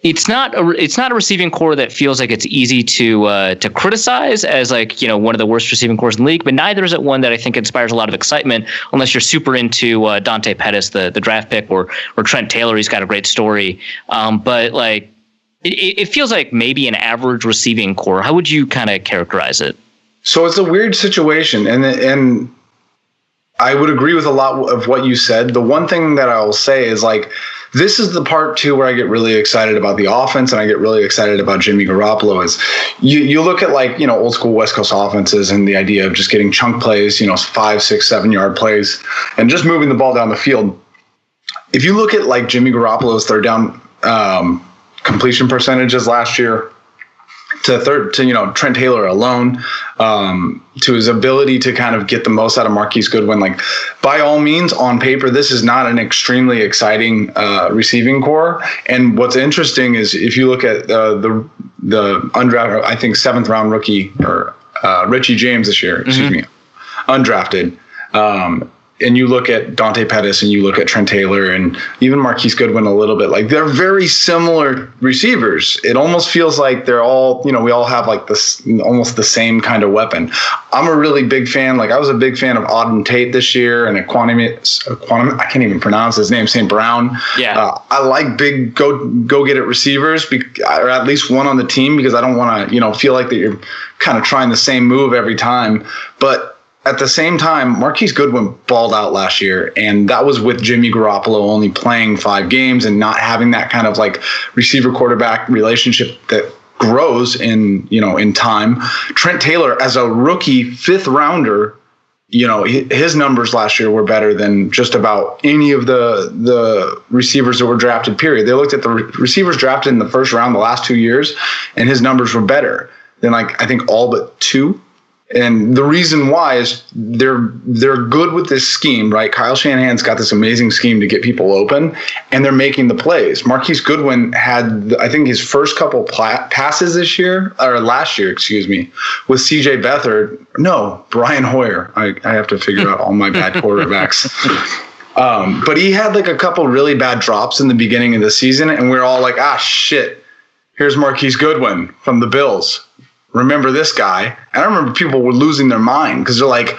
it's not a receiving core that feels like it's easy to criticize as like, one of the worst receiving cores in the league, but neither is it one that I think inspires a lot of excitement unless you're super into Dante Pettis, the draft pick, or Trent Taylor. He's got a great story. But like, it feels like maybe an average receiving core. How would you kind of characterize it? So it's a weird situation, and I would agree with a lot of what you said. The one thing that I will say is like, this is the part too where I get really excited about the offense and I get really excited about Jimmy Garoppolo. Is you look at like, old school West Coast offenses and the idea of just getting chunk plays, 5, 6, 7 yard plays and just moving the ball down the field. If you look at like Jimmy Garoppolo's third down completion percentages last year, to Trent Taylor alone, to his ability to kind of get the most out of Marquise Goodwin. Like, by all means, on paper, this is not an extremely exciting receiving core. And what's interesting is if you look at the undrafted, I think 7th round rookie or Richie James this year, excuse me, undrafted. and you look at Dante Pettis and you look at Trent Taylor and even Marquise Goodwin a little bit, like they're very similar receivers. It almost feels like they're all, we all have like this, almost the same kind of weapon. I'm a really big fan. Like I was a big fan of Auden Tate this year and I can't even pronounce his name, St. Brown. Yeah. I like big go get it receivers, or at least one on the team, because I don't want to, feel like that you're kind of trying the same move every time. But at the same time, Marquise Goodwin balled out last year, and that was with Jimmy Garoppolo only playing 5 games and not having that kind of like receiver quarterback relationship that grows in time. Trent Taylor, as a rookie 5th rounder, his numbers last year were better than just about any of the receivers that were drafted, period. They looked at the receivers drafted in the first round the last 2 years, and his numbers were better than I think all but 2. And the reason why is they're good with this scheme, right? Kyle Shanahan's got this amazing scheme to get people open, and they're making the plays. Marquise Goodwin had, I think, his first couple passes last year, with C.J. Beathard. No, Brian Hoyer. I have to figure out all my bad quarterbacks. But he had like a couple really bad drops in the beginning of the season, and we're all like, shit, here's Marquise Goodwin from the Bills. Remember this guy. And I remember people were losing their mind because they're like,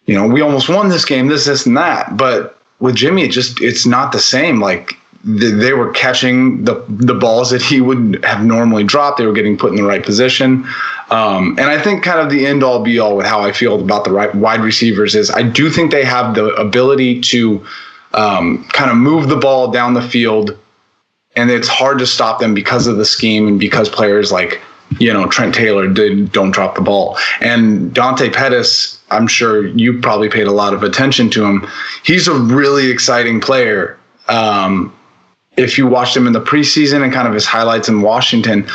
we almost won this game, this and that. But with Jimmy, it's not the same. Like they were catching the balls that he would have normally dropped. They were getting put in the right position. And I think kind of the end all be all with how I feel about the right wide receivers is I do think they have the ability to kind of move the ball down the field. And it's hard to stop them because of the scheme and because players like, Trent Taylor don't drop the ball. And Dante Pettis, I'm sure you probably paid a lot of attention to him. He's a really exciting player. If you watched him in the preseason and kind of his highlights in Washington,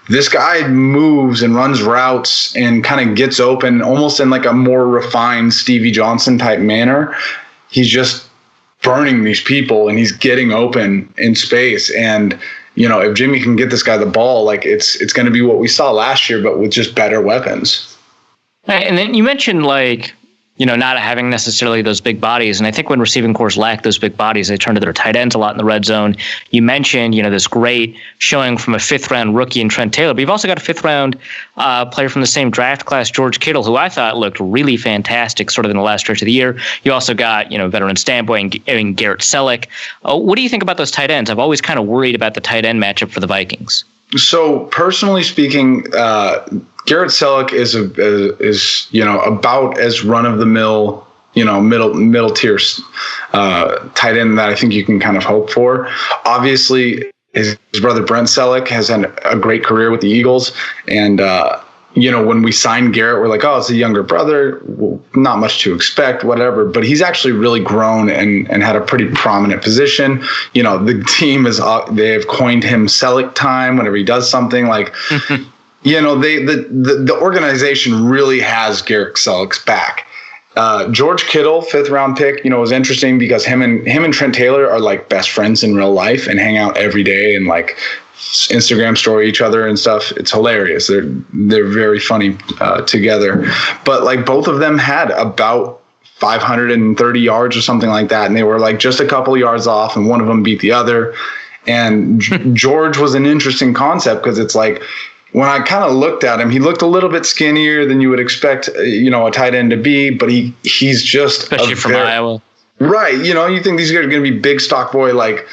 this guy moves and runs routes and kind of gets open almost in like a more refined Stevie Johnson type manner. He's just burning these people and he's getting open in space. And if Jimmy can get this guy the ball, like it's going to be what we saw last year, but with just better weapons. And then you mentioned not having necessarily those big bodies. And I think when receiving corps lack those big bodies, they turn to their tight ends a lot in the red zone. You mentioned, this great showing from a 5th round rookie in Trent Taylor, but you've also got a 5th round player from the same draft class, George Kittle, who I thought looked really fantastic sort of in the last stretch of the year. You also got, veteran standpoint and Garrett Selleck. What do you think about those tight ends? I've always kind of worried about the tight end matchup for the Vikings. So personally speaking, Garrett Selleck is about as run of the mill, middle tier tight end that I think you can kind of hope for. Obviously, his brother Brent Selleck has had a great career with the Eagles, and when we signed Garrett, we're like, oh, it's a younger brother, well, not much to expect, whatever. But he's actually really grown and had a pretty prominent position. The team they have coined him Selleck time whenever he does something like. The organization really has Garrett Selleck's back. George Kittle, 5th round pick, was interesting because him and Trent Taylor are like best friends in real life and hang out every day and like Instagram story each other and stuff. It's hilarious. They're very funny together. But like both of them had about 530 yards or something like that, and they were like just a couple yards off, and one of them beat the other. And George was an interesting concept because it's like, when I kind of looked at him, he looked a little bit skinnier than you would expect, a tight end to be, but he's just especially from Iowa, right? You think these guys are going to be big stock boy like,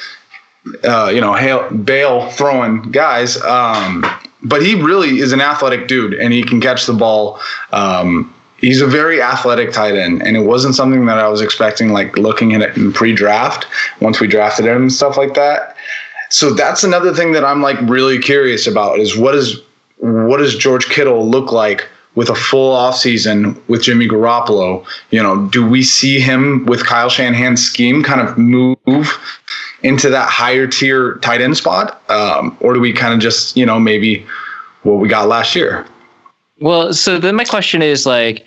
bail throwing guys, but he really is an athletic dude, and he can catch the ball. He's a very athletic tight end, and it wasn't something that I was expecting, like looking at it in pre-draft once we drafted him and stuff like that. So that's another thing that I'm like really curious about is what does George Kittle look like with a full offseason with Jimmy Garoppolo? Do we see him with Kyle Shanahan's scheme kind of move into that higher tier tight end spot? Or do we kind of just, maybe what we got last year? Well, so then my question is like,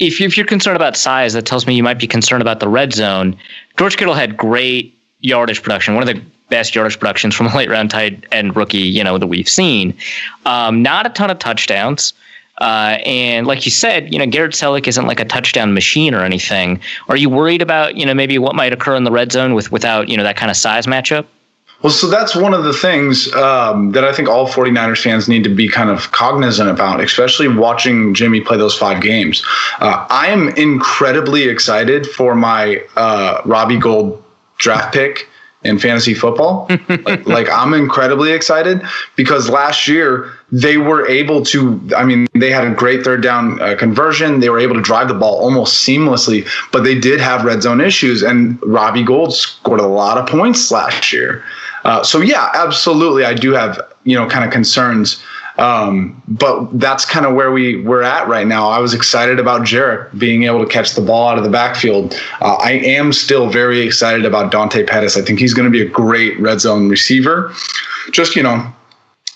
if you're concerned about size, that tells me you might be concerned about the red zone. George Kittle had great yardage production, one of the best yardage productions from a late round tight end rookie, that we've seen. Not a ton of touchdowns. And like you said, Garrett Selleck isn't like a touchdown machine or anything. Are you worried about, maybe what might occur in the red zone without, that kind of size matchup? Well, so that's one of the things that I think all 49ers fans need to be kind of cognizant about, especially watching Jimmy play those 5 games. I am incredibly excited for my Robbie Gould draft pick in fantasy football. like I'm incredibly excited because last year they were able to, they had a great third down conversion. They were able to drive the ball almost seamlessly, but they did have red zone issues, and Robbie Gould scored a lot of points last year. So yeah, absolutely. I do have, kind of concerns. But that's kind of where we're at right now. I was excited about Jarek being able to catch the ball out of the backfield. I am still very excited about Dante Pettis. I think he's going to be a great red zone receiver. Just,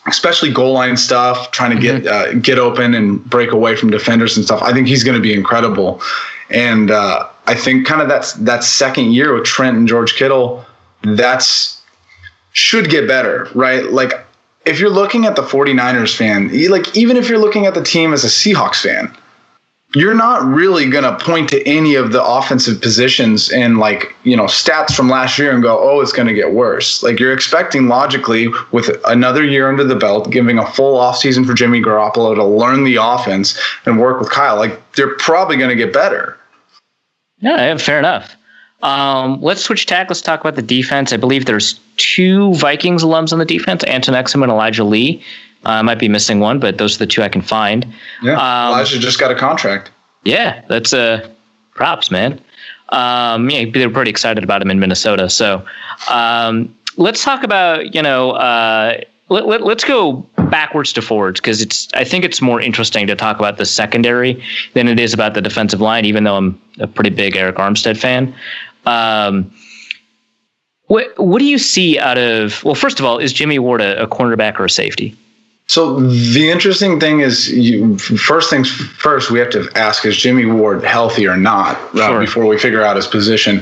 especially goal line stuff, trying to get open and break away from defenders and stuff. I think he's going to be incredible. And I think kind of that second year with Trent and George Kittle, should get better, right? Like, if you're looking at the 49ers fan, even if you're looking at the team as a Seahawks fan, you're not really going to point to any of the offensive positions and stats from last year and go, oh, it's going to get worse. Like, you're expecting logically with another year under the belt, giving a full offseason for Jimmy Garoppolo to learn the offense and work with Kyle, they're probably going to get better. Yeah, fair enough. Let's switch tack. Let's talk about the defense. I believe there's 2 Vikings alums on the defense, Anton Exum and Elijah Lee. I might be missing one, but those are the 2 I can find. Yeah, Elijah just got a contract. Yeah, that's props, man. They're pretty excited about him in Minnesota. So let's talk about, let's go backwards to forwards, because I think it's more interesting to talk about the secondary than it is about the defensive line, even though I'm a pretty big Eric Armstead fan. What do you see out of, well, first of all, is Jimmy Ward a cornerback or a safety? So the interesting thing is, first things first, we have to ask, is Jimmy Ward healthy or not before we figure out his position?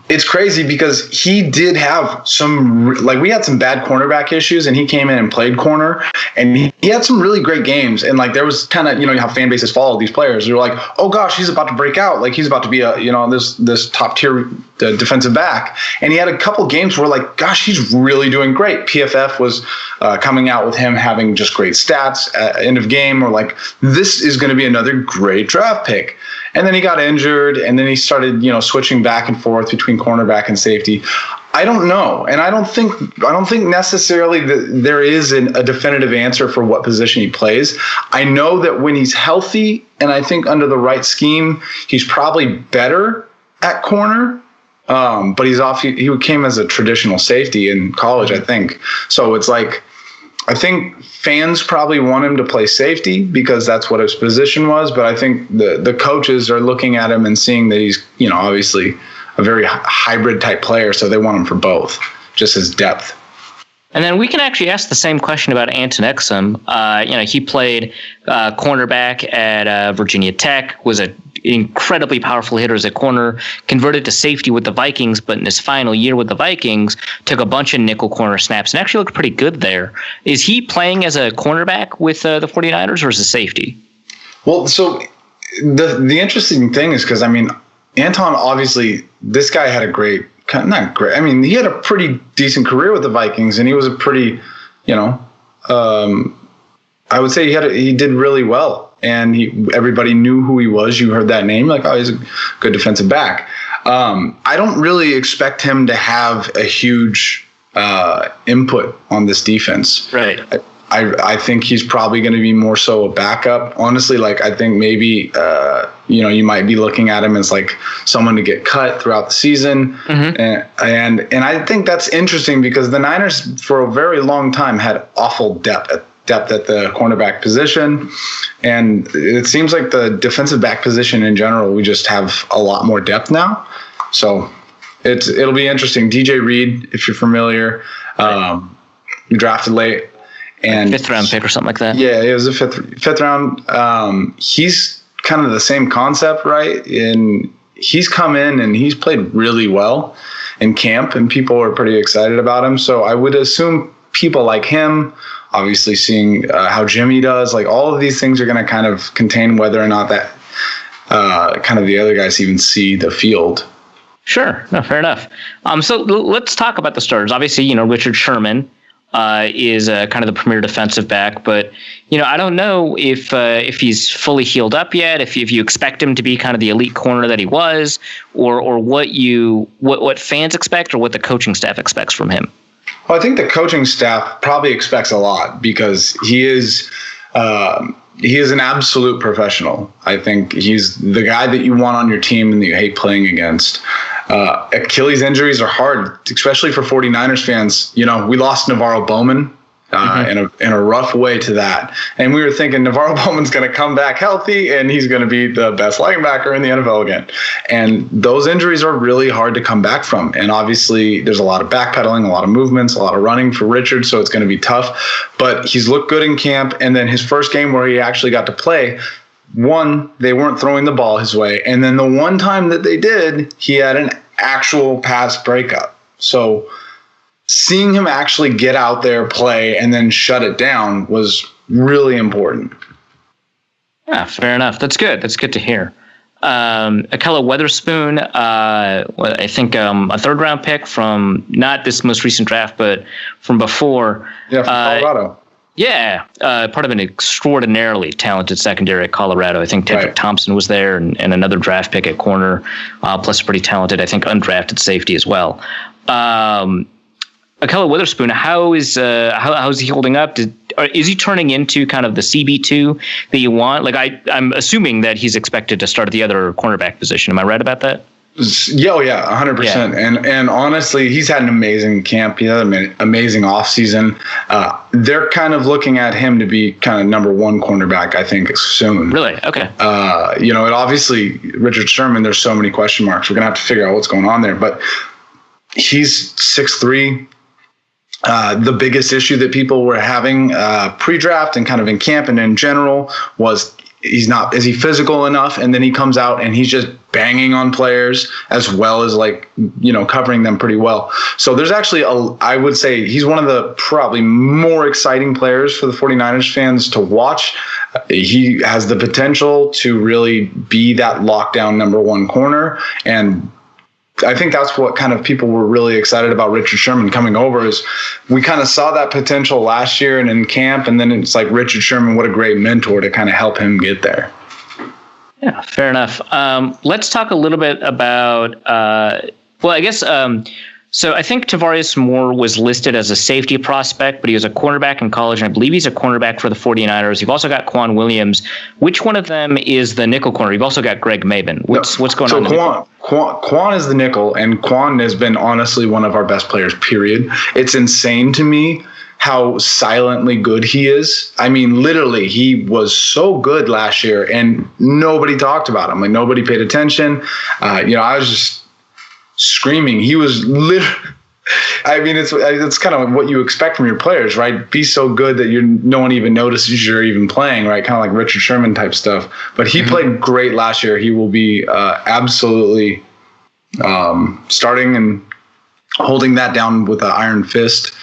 It's crazy because he did have we had some bad cornerback issues, and he came in and played corner, and he had some really great games. And there was kind of, how fan bases follow these players. They're like, oh gosh, he's about to break out. He's about to be this top tier defensive back. And he had a couple games where gosh, he's really doing great. PFF was coming out with him having just great stats at end of game, or this is going to be another great draft pick. And then he got injured, and then he started, switching back and forth between cornerback and safety. I don't know, and I don't think necessarily that there is a definitive answer for what position he plays. I know that when he's healthy, and I think under the right scheme, he's probably better at corner. But he came as a traditional safety in college, I think. So it's I think fans probably want him to play safety because that's what his position was. But I think the coaches are looking at him and seeing that he's, obviously a very hybrid type player. So they want him for both, just his depth. And then we can actually ask the same question about Anton Exum. He played cornerback at Virginia Tech, was an incredibly powerful hitter as a corner, converted to safety with the Vikings, but in his final year with the Vikings, took a bunch of nickel corner snaps and actually looked pretty good there. Is he playing as a cornerback with the 49ers or as a safety? Well, so the interesting thing is because, Anton, obviously, this guy had not great. He had a pretty decent career with the Vikings, and he was a pretty, I would say he did really well. And everybody knew who he was. You heard that name, he's a good defensive back. I don't really expect him to have a huge input on this defense. Right. I think he's probably going to be more so a backup. Honestly, I think maybe you might be looking at him as someone to get cut throughout the season. Mm-hmm. And I think that's interesting because the Niners for a very long time had awful depth at the cornerback position, and it seems like the defensive back position in general, we just have a lot more depth now. So it'll be interesting. DJ Reed, if you're familiar, drafted late, and 5th round pick or something like that. Yeah, it was a fifth round. He's kind of the same concept, right? And he's come in and he's played really well in camp, and people are pretty excited about him. So I would assume people like him obviously seeing how Jimmy does. Like, all of these things are going to kind of contain whether or not that kind of the other guys even see the field. Sure. No, fair enough. So let's talk about the starters. Obviously, Richard Sherman is kind of the premier defensive back, but I don't know if he's fully healed up yet. If you expect him to be kind of the elite corner that he was, or what fans expect, or what the coaching staff expects from him. Well, I think the coaching staff probably expects a lot because he is an absolute professional. I think he's the guy that you want on your team and that you hate playing against. Achilles injuries are hard, especially for 49ers fans. We lost Navarro Bowman in a rough way to that. And we were thinking Navarro Bowman's going to come back healthy and he's going to be the best linebacker in the NFL again. And those injuries are really hard to come back from. And obviously there's a lot of backpedaling, a lot of movements, a lot of running for Richard. So it's going to be tough, but he's looked good in camp. And then his first game where he actually got to play, they weren't throwing the ball his way. And then the one time that they did, he had an actual pass breakup. So seeing him actually get out there, play, and then shut it down was really important. Yeah, fair enough. That's good. That's good to hear. Akella Weatherspoon, I think a third-round pick from not this most recent draft, but from before. Yeah, from Colorado. Yeah, part of an extraordinarily talented secondary at Colorado. I think Tedrick Thompson was there, and another draft pick at corner, plus pretty talented, I think, undrafted safety as well. Akella Weatherspoon, how is he holding up? Is he turning into kind of the CB2 that you want? Like, I'm assuming that he's expected to start at the other cornerback position. Am I right about that? Yeah, 100%. Yeah. And honestly, he's had an amazing camp. He had an amazing offseason. They're kind of looking at him to be kind of number one cornerback, I think, soon. Really? Okay. And obviously, Richard Sherman, there's so many question marks. We're going to have to figure out what's going on there. But he's 6'3". The biggest issue that people were having pre-draft and kind of in camp and in general was is he physical enough? And then he comes out and he's just banging on players as well as covering them pretty well. So there's actually I would say he's one of the probably more exciting players for the 49ers fans to watch. He has the potential to really be that lockdown number one corner. And I think that's what kind of people were really excited about Richard Sherman coming over is we kind of saw that potential last year and in camp. And then it's like Richard Sherman, what a great mentor to kind of help him get there. Yeah, fair enough. Let's talk a little bit about, so I think Tavarius Moore was listed as a safety prospect, but he was a cornerback in college, and I believe he's a cornerback for the 49ers. You've also got Quan Williams. Which one of them is the nickel corner? You've also got Greg Maben. What's going on? So Quan is the nickel, and Quan has been honestly one of our best players, period. It's insane to me how silently good he is. I mean, literally, he was so good last year, and nobody talked about him. Like, nobody paid attention. I was just screaming. He was literally, I mean, it's kind of what you expect from your players, right? Be so good that no one even notices you're even playing, right? Kind of like Richard Sherman type stuff. But he played great last year. He will be absolutely starting and holding that down with an iron fist.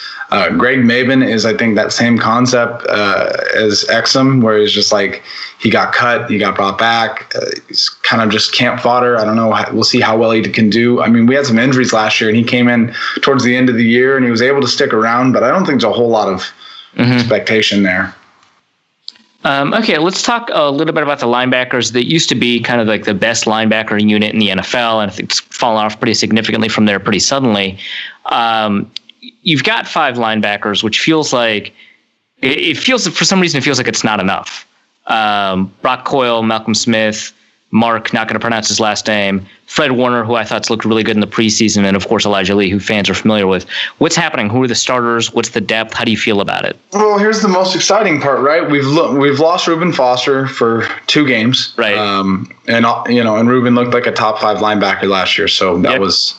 Greg Maben is, I think, that same concept as Exum, where he's just like, he got cut, he got brought back. He's kind of just camp fodder. I don't know. We'll see how well he can do. I mean, we had some injuries last year, and he came in towards the end of the year, and he was able to stick around, but I don't think there's a whole lot of expectation there. Okay, let's talk a little bit about the linebackers that used to be kind of like the best linebacker unit in the NFL, and I think it's fallen off pretty significantly from there pretty suddenly. You've got 5 linebackers, which feels like for some reason it feels like it's not enough. Brock Coyle, Malcolm Smith, Mark, not going to pronounce his last name, Fred Warner, who I thought's looked really good in the preseason, and of course Elijah Lee, who fans are familiar with. What's happening? Who are the starters? What's the depth? How do you feel about it? Well, here's the most exciting part, right? We've lost Reuben Foster for 2 games, right? And Reuben looked like a top 5 linebacker last year, so that was.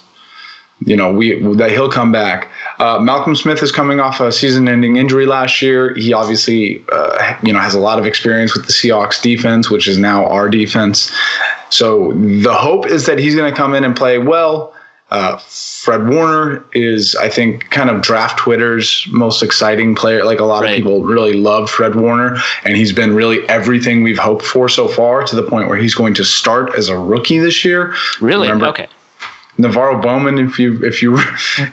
That he'll come back. Malcolm Smith is coming off a season-ending injury last year. He obviously, has a lot of experience with the Seahawks defense, which is now our defense. So the hope is that he's going to come in and play well. Fred Warner is, I think, kind of draft Twitter's most exciting player. Like, a lot of people really love Fred Warner, and he's been really everyththing we've hoped for so far, to the point where he's going to start as a rookie this year. Really? Remember, okay. Navarro Bowman, if you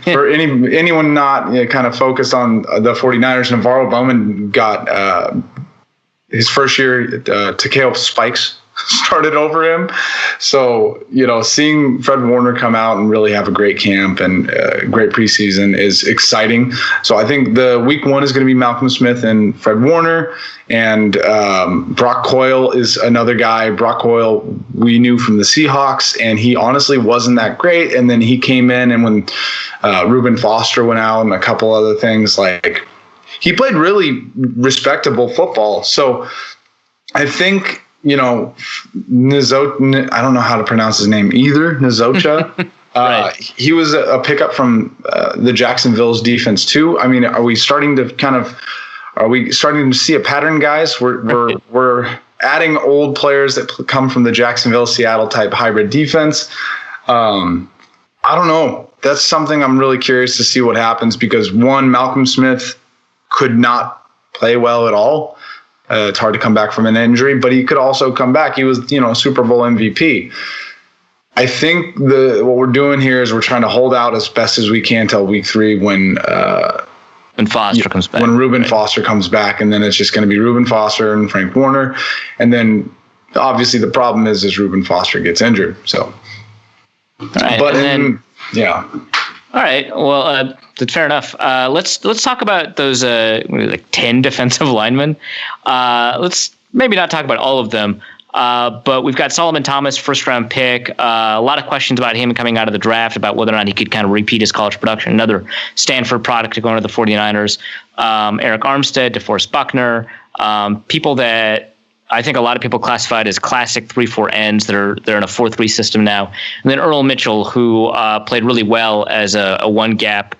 for anyone not kind of focused on the 49ers, Navarro Bowman got his first year, Takeo Spikes started over him. So, seeing Fred Warner come out and really have a great camp and great preseason is exciting. So I think the week 1 is going to be Malcolm Smith and Fred Warner, and Brock Coyle is another guy. Brock Coyle we knew from the Seahawks, and he honestly wasn't that great. And then he came in, and when Reuben Foster went out and a couple other things, like, he played really respectable football. So I think, Nzocha, I don't know how to pronounce his name either, Nzocha. Right. He was a pickup from the Jacksonville's defense too. I mean, are we starting to see a pattern, guys? We're adding old players that come from the Jacksonville, Seattle type hybrid defense. I don't know. That's something I'm really curious to see what happens, because one, Malcolm Smith could not play well at all. It's hard to come back from an injury, but he could also come back. He was, Super Bowl MVP. I think what we're doing here is we're trying to hold out as best as we can till week 3 when Foster comes back. When Reuben Foster comes back, and then it's just going to be Reuben Foster and Frank Warner. And then obviously the problem is Reuben Foster gets injured. So, right, but yeah. All right. Well, that's fair enough. Let's talk about those 10 defensive linemen. Let's maybe not talk about all of them, but we've got Solomon Thomas, first-round pick. A lot of questions about him coming out of the draft, about whether or not he could kind of repeat his college production. Another Stanford product going to the 49ers. Eric Armstead, DeForest Buckner, people that I think a lot of people classified as classic 3-4 ends. They're in a 4-3 system now. And then Earl Mitchell, who played really well as a one-gap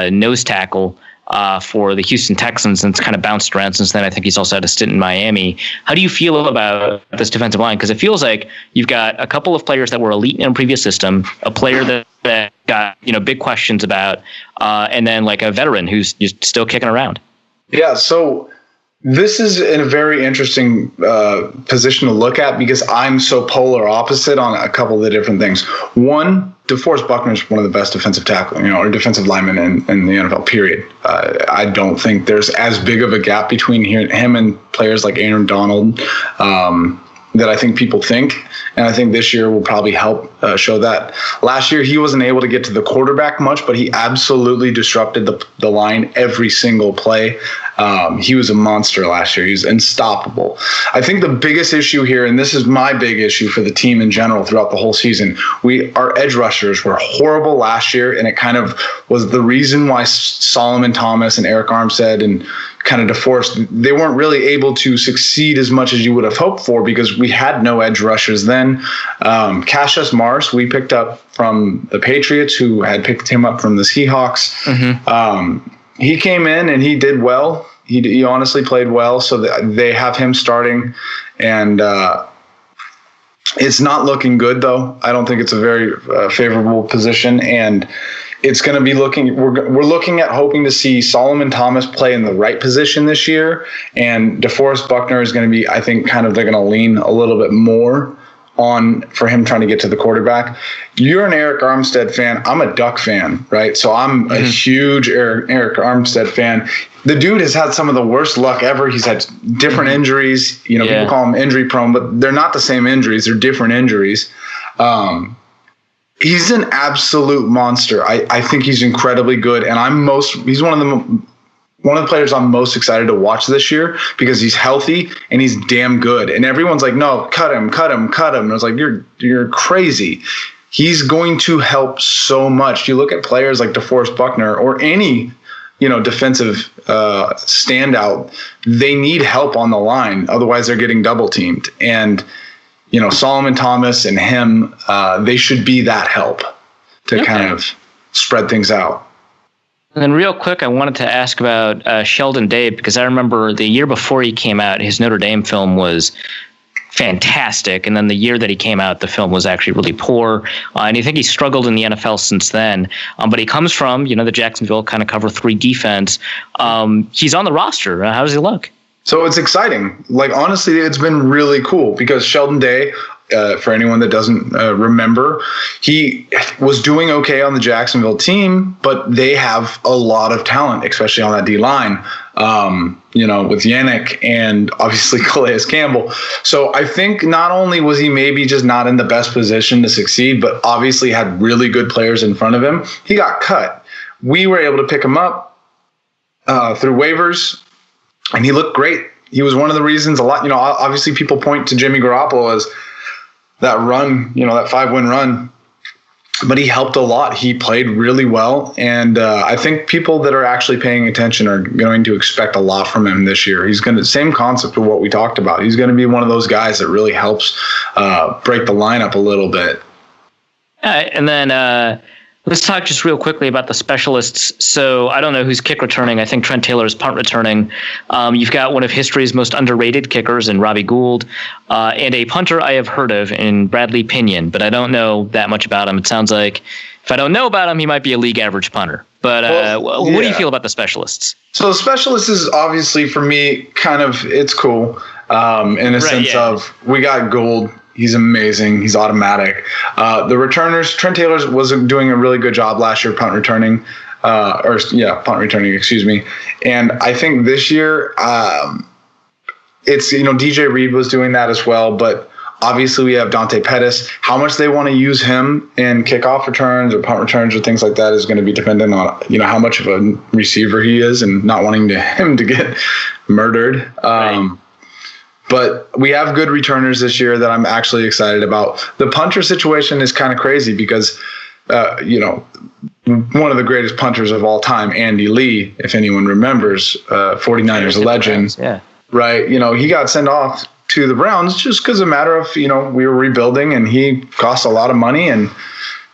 nose tackle for the Houston Texans, and it's kind of bounced around since then. I think he's also had a stint in Miami. How do you feel about this defensive line? Because it feels like you've got a couple of players that were elite in a previous system, a player that got big questions about, and then like a veteran who's just still kicking around. Yeah, so this is in a very interesting position to look at, because I'm so polar opposite on a couple of the different things. One, DeForest Buckner is one of the best defensive tackle, or defensive linemen in the NFL, period. I don't think there's as big of a gap between him and players like Aaron Donald that I think people think. And I think this year will probably help show that. Last year, he wasn't able to get to the quarterback much, but he absolutely disrupted the line every single play. He was a monster last year. He was unstoppable. I think the biggest issue here, and this is my big issue for the team in general throughout the whole season, our edge rushers were horrible last year, and it kind of was the reason why Solomon Thomas and Eric Armstead and kind of DeForest, they weren't really able to succeed as much as you would have hoped for, because we had no edge rushers then. Cassius Marsh, we picked up from the Patriots, who had picked him up from the Seahawks. Mm-hmm. He came in and he did well. He honestly played well. So they have him starting, and it's not looking good, though. I don't think it's a very favorable position, and it's going to be we're looking at hoping to see Solomon Thomas play in the right position this year, and DeForest Buckner is going to be, I think, they're going to lean a little bit more on for him trying to get to the quarterback. You're an Eric Armstead fan. I'm a Duck fan, right? So I'm a huge Eric Armstead fan. The dude has had some of the worst luck ever. He's had different injuries. People call him injury prone, but they're not the same injuries. They're different injuries. He's an absolute monster. I think he's incredibly good, and he's one of the players I'm most excited to watch this year, because he's healthy and he's damn good. And everyone's like, no, cut him. And I was like, you're crazy. He's going to help so much. You look at players like DeForest Buckner or any, defensive standout, they need help on the line. Otherwise they're getting double teamed. And, Solomon Thomas and him, they should be that help to kind of spread things out. And then real quick, I wanted to ask about Sheldon Dave, because I remember the year before he came out, his Notre Dame film was fantastic. And then the year that he came out, the film was actually really poor. And I think he struggled in the NFL since then. But he comes from, the Jacksonville kind of cover 3 defense. He's on the roster. How does he look? So it's exciting. Like, honestly, it's been really cool because Sheldon Day, for anyone that doesn't remember, he was doing okay on the Jacksonville team, but they have a lot of talent, especially on that D-line, with Yannick and obviously Calais Campbell. So I think not only was he maybe just not in the best position to succeed, but obviously had really good players in front of him. He got cut. We were able to pick him up through waivers, and he looked great. He was one of the reasons obviously people point to Jimmy Garoppolo as that run, that 5-win run, but he helped a lot. He played really well. And I think people that are actually paying attention are going to expect a lot from him this year. He's going to, same concept of what we talked about. He's going to be one of those guys that really helps break the lineup a little bit. And then let's talk just real quickly about the specialists. So I don't know who's kick returning. I think Trent Taylor is punt returning. You've got one of history's most underrated kickers in Robbie Gould, and a punter I have heard of in Bradley Pinion, but I don't know that much about him. It sounds like if I don't know about him, he might be a league average punter. But what do you feel about the specialists? So the specialists is obviously, for me, kind of, it's cool in a sense of we got Gould. He's amazing. He's automatic. The returners, Trent Taylor was doing a really good job last year, punt returning, excuse me. And I think this year, it's, DJ Reed was doing that as well, but obviously we have Dante Pettis. How much they want to use him in kickoff returns or punt returns or things like that is going to be dependent on, how much of a receiver he is and not wanting him to get murdered. Right. But we have good returners this year that I'm actually excited about. The punter situation is kind of crazy because, one of the greatest punters of all time, Andy Lee, if anyone remembers, 49ers legend, right? He got sent off to the Browns just because a matter of, we were rebuilding and he cost a lot of money and,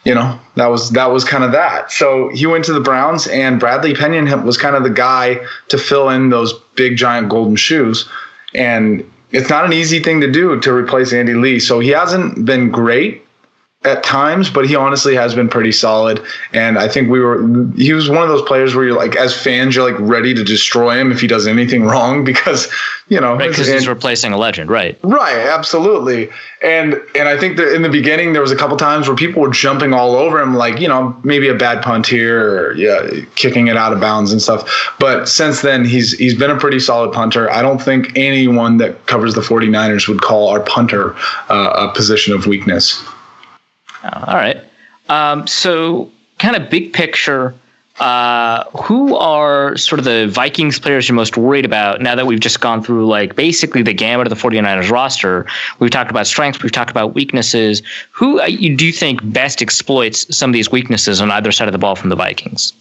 that was kind of that. So he went to the Browns and Bradley Pinion was kind of the guy to fill in those big, giant golden shoes. And it's not an easy thing to do to replace Andy Lee. So he hasn't been great at times, but he honestly has been pretty solid. And I think he was one of those players where you're like, as fans, you're like ready to destroy him if he does anything wrong because, because he's replacing a legend. Right. Right. Absolutely. And I think that in the beginning, there was a couple times where people were jumping all over him, like, maybe a bad punt here or kicking it out of bounds and stuff. But since then, he's been a pretty solid punter. I don't think anyone that covers the 49ers would call our punter a position of weakness. All right. So kind of big picture, who are sort of the Vikings players you're most worried about now that we've just gone through like basically the gamut of the 49ers roster? We've talked about strengths. We've talked about weaknesses. Who do you think best exploits some of these weaknesses on either side of the ball from the Vikings?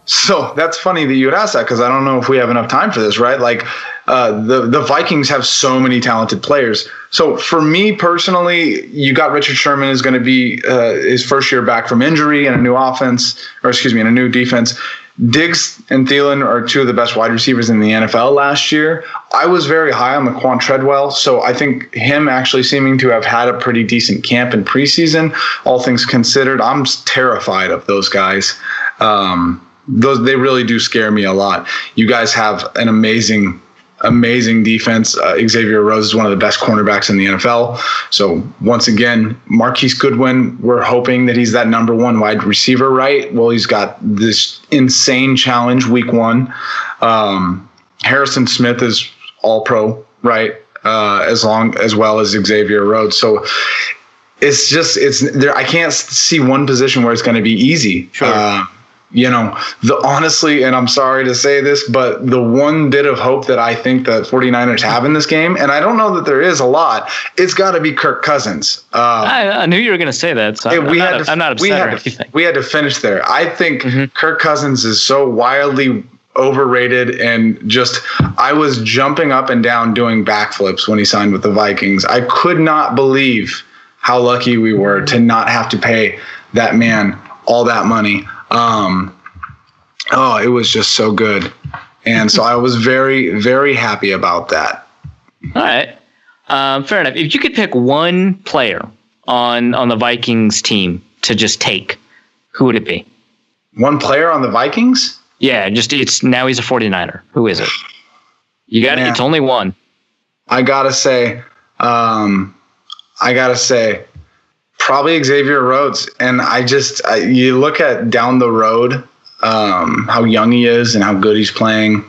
So that's funny that you would ask that because I don't know if we have enough time for this, right? Like the Vikings have so many talented players. So for me personally, you got Richard Sherman is going to be his first year back from injury in a new in a new defense. Diggs and Thielen are two of the best wide receivers in the NFL last year. I was very high on Laquan Treadwell, so I think him actually seeming to have had a pretty decent camp in preseason, all things considered, I'm terrified of those guys. They really do scare me a lot. You guys have an amazing defense. Xavier Rhodes is one of the best cornerbacks in the NFL. So once again, Marquise Goodwin, we're hoping that he's that number one wide receiver, right? Well, he's got this insane challenge week 1. Harrison Smith is all pro, right? As well as Xavier Rhodes. So it's there. I can't see one position where it's going to be easy. Sure. Honestly, and I'm sorry to say this, but the one bit of hope that I think the 49ers have in this game, and I don't know that there is a lot, it's got to be Kirk Cousins. I knew you were going to say that, so I'm not upset or anything. We had to finish there. I think Kirk Cousins is so wildly overrated and just I was jumping up and down doing backflips when he signed with the Vikings. I could not believe how lucky we were to not have to pay that man all that money. It was just so good. And so I was very, very happy about that. All right. Fair enough. If you could pick one player on the Vikings team to just take, who would it be? One player on the Vikings? Yeah, it's now he's a 49er. Who is it? You got it. It's only one. I gotta say, probably Xavier Rhodes. And you look at down the road, how young he is and how good he's playing.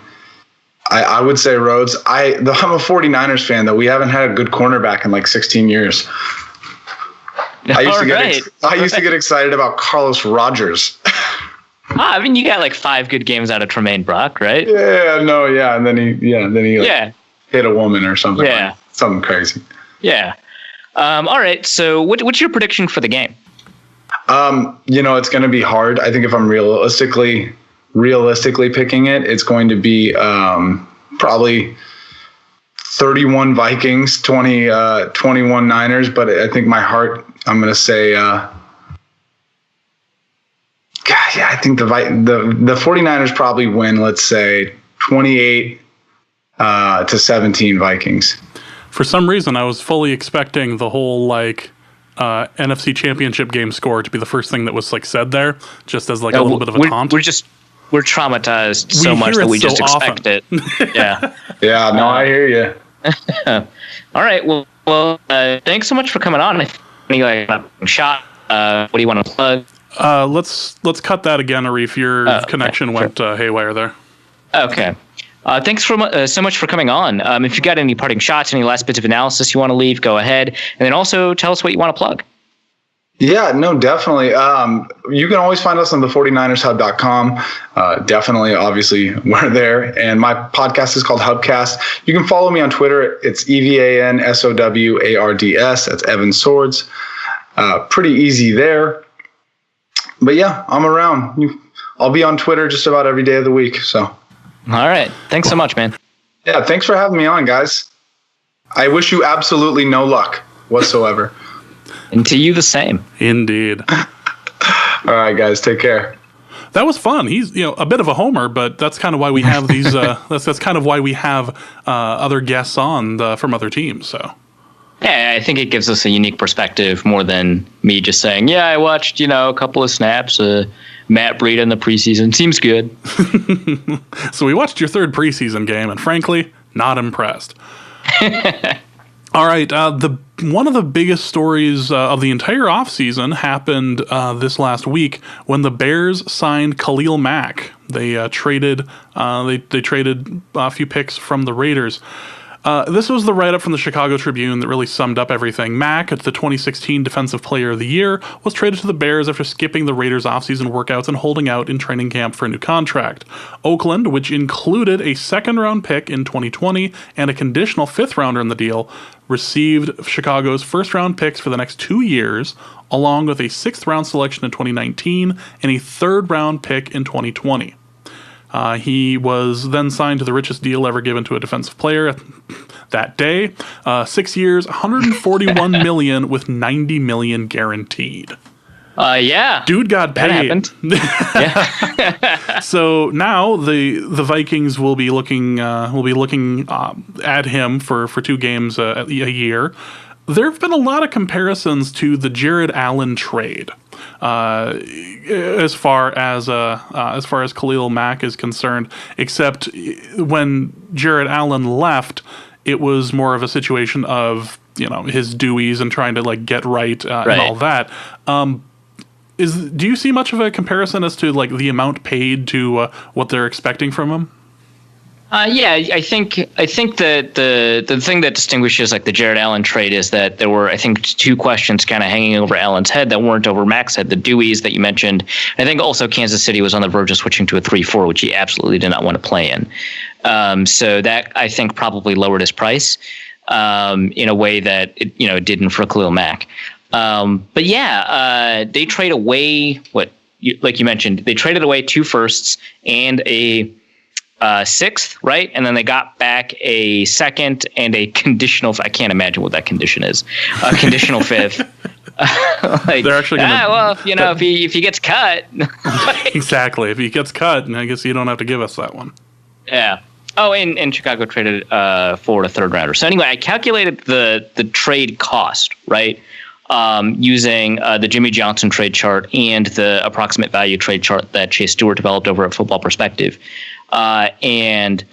I would say Rhodes. I'm a 49ers fan, though. We haven't had a good cornerback in like 16 years. I used to get excited about Carlos Rogers. I mean, you got like 5 good games out of Tremaine Brock, right? And then he hit a woman or something. Yeah, like, something crazy. Yeah. All right. So, what's your prediction for the game? It's going to be hard. I think if I'm realistically picking it, it's going to be probably 31 Vikings, 21 Niners. But I think my heart, I'm going to say, I think the 49ers probably win, let's say 28 to 17 Vikings. For some reason, I was fully expecting the whole NFC Championship game score to be the first thing that was said there, just as a little bit of a taunt. We're traumatized so much that we just expect it. Yeah. Yeah. No, I hear you. All right. Well. Thanks so much for coming on. Any shot? What do you want to plug? Let's cut that again, Arif. Your connection went haywire there. Okay. Thanks so much for coming on. If you got any parting shots, any last bits of analysis you want to leave, go ahead. And then also tell us what you want to plug. Yeah, no, definitely. You can always find us on the 49ershub.com. Definitely, obviously, we're there. And my podcast is called Hubcast. You can follow me on Twitter. It's EvanSowards. That's Evan Sowards. Pretty easy there. But yeah, I'm around. I'll be on Twitter just about every day of the week. So, all right. Thanks so much, man. Yeah, thanks for having me on, guys. I wish you absolutely no luck whatsoever. And to you the same. Indeed. All right, guys, take care. That was fun. He's a bit of a homer, but that's kind of why we have these. That's kind of why we have other guests on from other teams. So. Yeah, I think it gives us a unique perspective more than me just saying, yeah, I watched, a couple of snaps, Matt Breida in the preseason. Seems good. So we watched your third preseason game, and frankly, not impressed. All right, one of the biggest stories of the entire offseason happened this last week when the Bears signed Kahlil Mack. They traded a few picks from the Raiders. This was the write-up from the Chicago Tribune that really summed up everything. Mack, the 2016 Defensive Player of the Year, was traded to the Bears after skipping the Raiders' offseason workouts and holding out in training camp for a new contract. Oakland, which included a second-round pick in 2020 and a conditional fifth-rounder in the deal, received Chicago's first-round picks for the next 2 years, along with a sixth-round selection in 2019 and a third-round pick in 2020. He was then signed to the richest deal ever given to a defensive player that day. 6 years, $141 million with $90 million guaranteed. Yeah, dude got paid. That happened. So now the Vikings will be looking at him for 2 games a year. There have been a lot of comparisons to the Jared Allen trade. As far as Kahlil Mack is concerned, except when Jared Allen left, it was more of a situation of his Deweys and trying to get right. And all that. Do you see much of a comparison as to the amount paid to what they're expecting from him? Yeah, I think that the thing that distinguishes the Jared Allen trade is that there were, I think, 2 questions kind of hanging over Allen's head that weren't over Mack's head. The Deweys that you mentioned. I think also Kansas City was on the verge of switching to a 3-4, which he absolutely did not want to play in. So that I think probably lowered his price in a way that it didn't for Kahlil Mack. But yeah, they trade away like you mentioned, they traded away 2 firsts and a 6th, right? And then they got back a 2nd and a conditional. I can't imagine what that condition is. A conditional 5th. They're actually gonna, if he gets cut. Exactly. If he gets cut, I guess you don't have to give us that one. Yeah. Oh, and Chicago traded for a third rounder. So anyway, I calculated the trade cost, right, using the Jimmy Johnson trade chart and the approximate value trade chart that Chase Stewart developed over at Football Perspective. And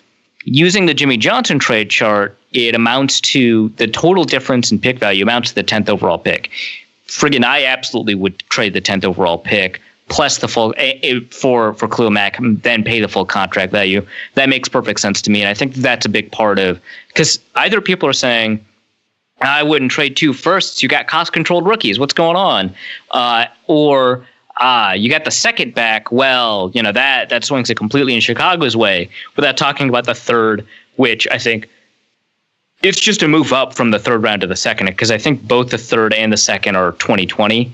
using the Jimmy Johnson trade chart, it amounts to the total difference in pick value amounts to the 10th overall pick. Friggin', I absolutely would trade the 10th overall pick plus the full for Kahlil Mack, then pay the full contract value. That makes perfect sense to me, and I think that's a big part of, because either people are saying, I wouldn't trade 2 firsts. You got cost-controlled rookies. What's going on? Or you got the second back. Well, that swings it completely in Chicago's way without talking about the third, which I think it's just a move up from the third round to the second, because I think both the third and the second are 2020.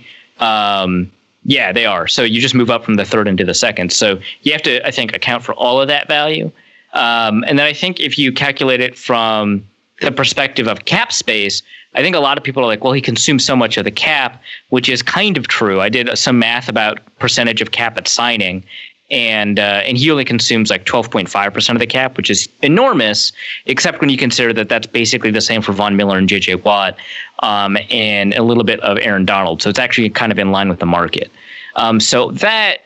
Yeah, they are. So you just move up from the third into the second. So you have to, I think, account for all of that value. And then I think if you calculate it from the perspective of cap space, I think a lot of people are like, well, he consumes so much of the cap, which is kind of true. I did some math about percentage of cap at signing, and he only consumes like 12.5% of the cap, which is enormous, except when you consider that that's basically the same for Von Miller and J.J. Watt, and a little bit of Aaron Donald. So it's actually kind of in line with the market. So that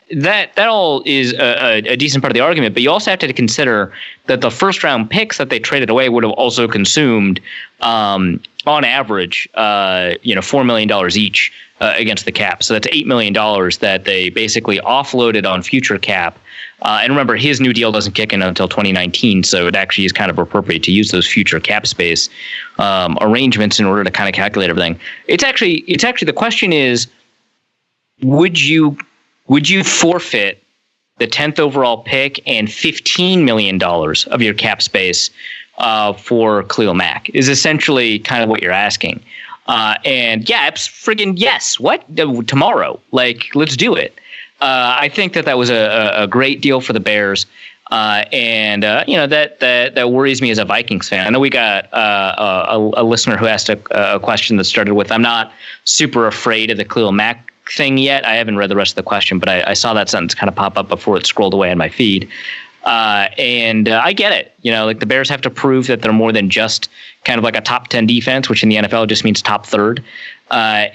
all is a decent part of the argument, but you also have to consider that the first round picks that they traded away would have also consumed, on average, $4 million each against the cap. So that's $8 million that they basically offloaded on future cap. And remember, his new deal doesn't kick in until 2019, so it actually is kind of appropriate to use those future cap space arrangements in order to kind of calculate everything. It's actually the question is, would you forfeit the 10th overall pick and $15 million of your cap space for Kahlil Mack? Is essentially kind of what you're asking. And yeah, it's friggin' yes. What? Tomorrow? Like, let's do it. I think that was a great deal for the Bears. And that worries me as a Vikings fan. I know we got a listener who asked a question that started with, I'm not super afraid of the Kahlil Mack thing yet. I haven't read the rest of the question, but I saw that sentence kind of pop up before it scrolled away on my feed. And I get it. Like the Bears have to prove that they're more than just kind of like a top 10 defense, which in the NFL just means top third. Mack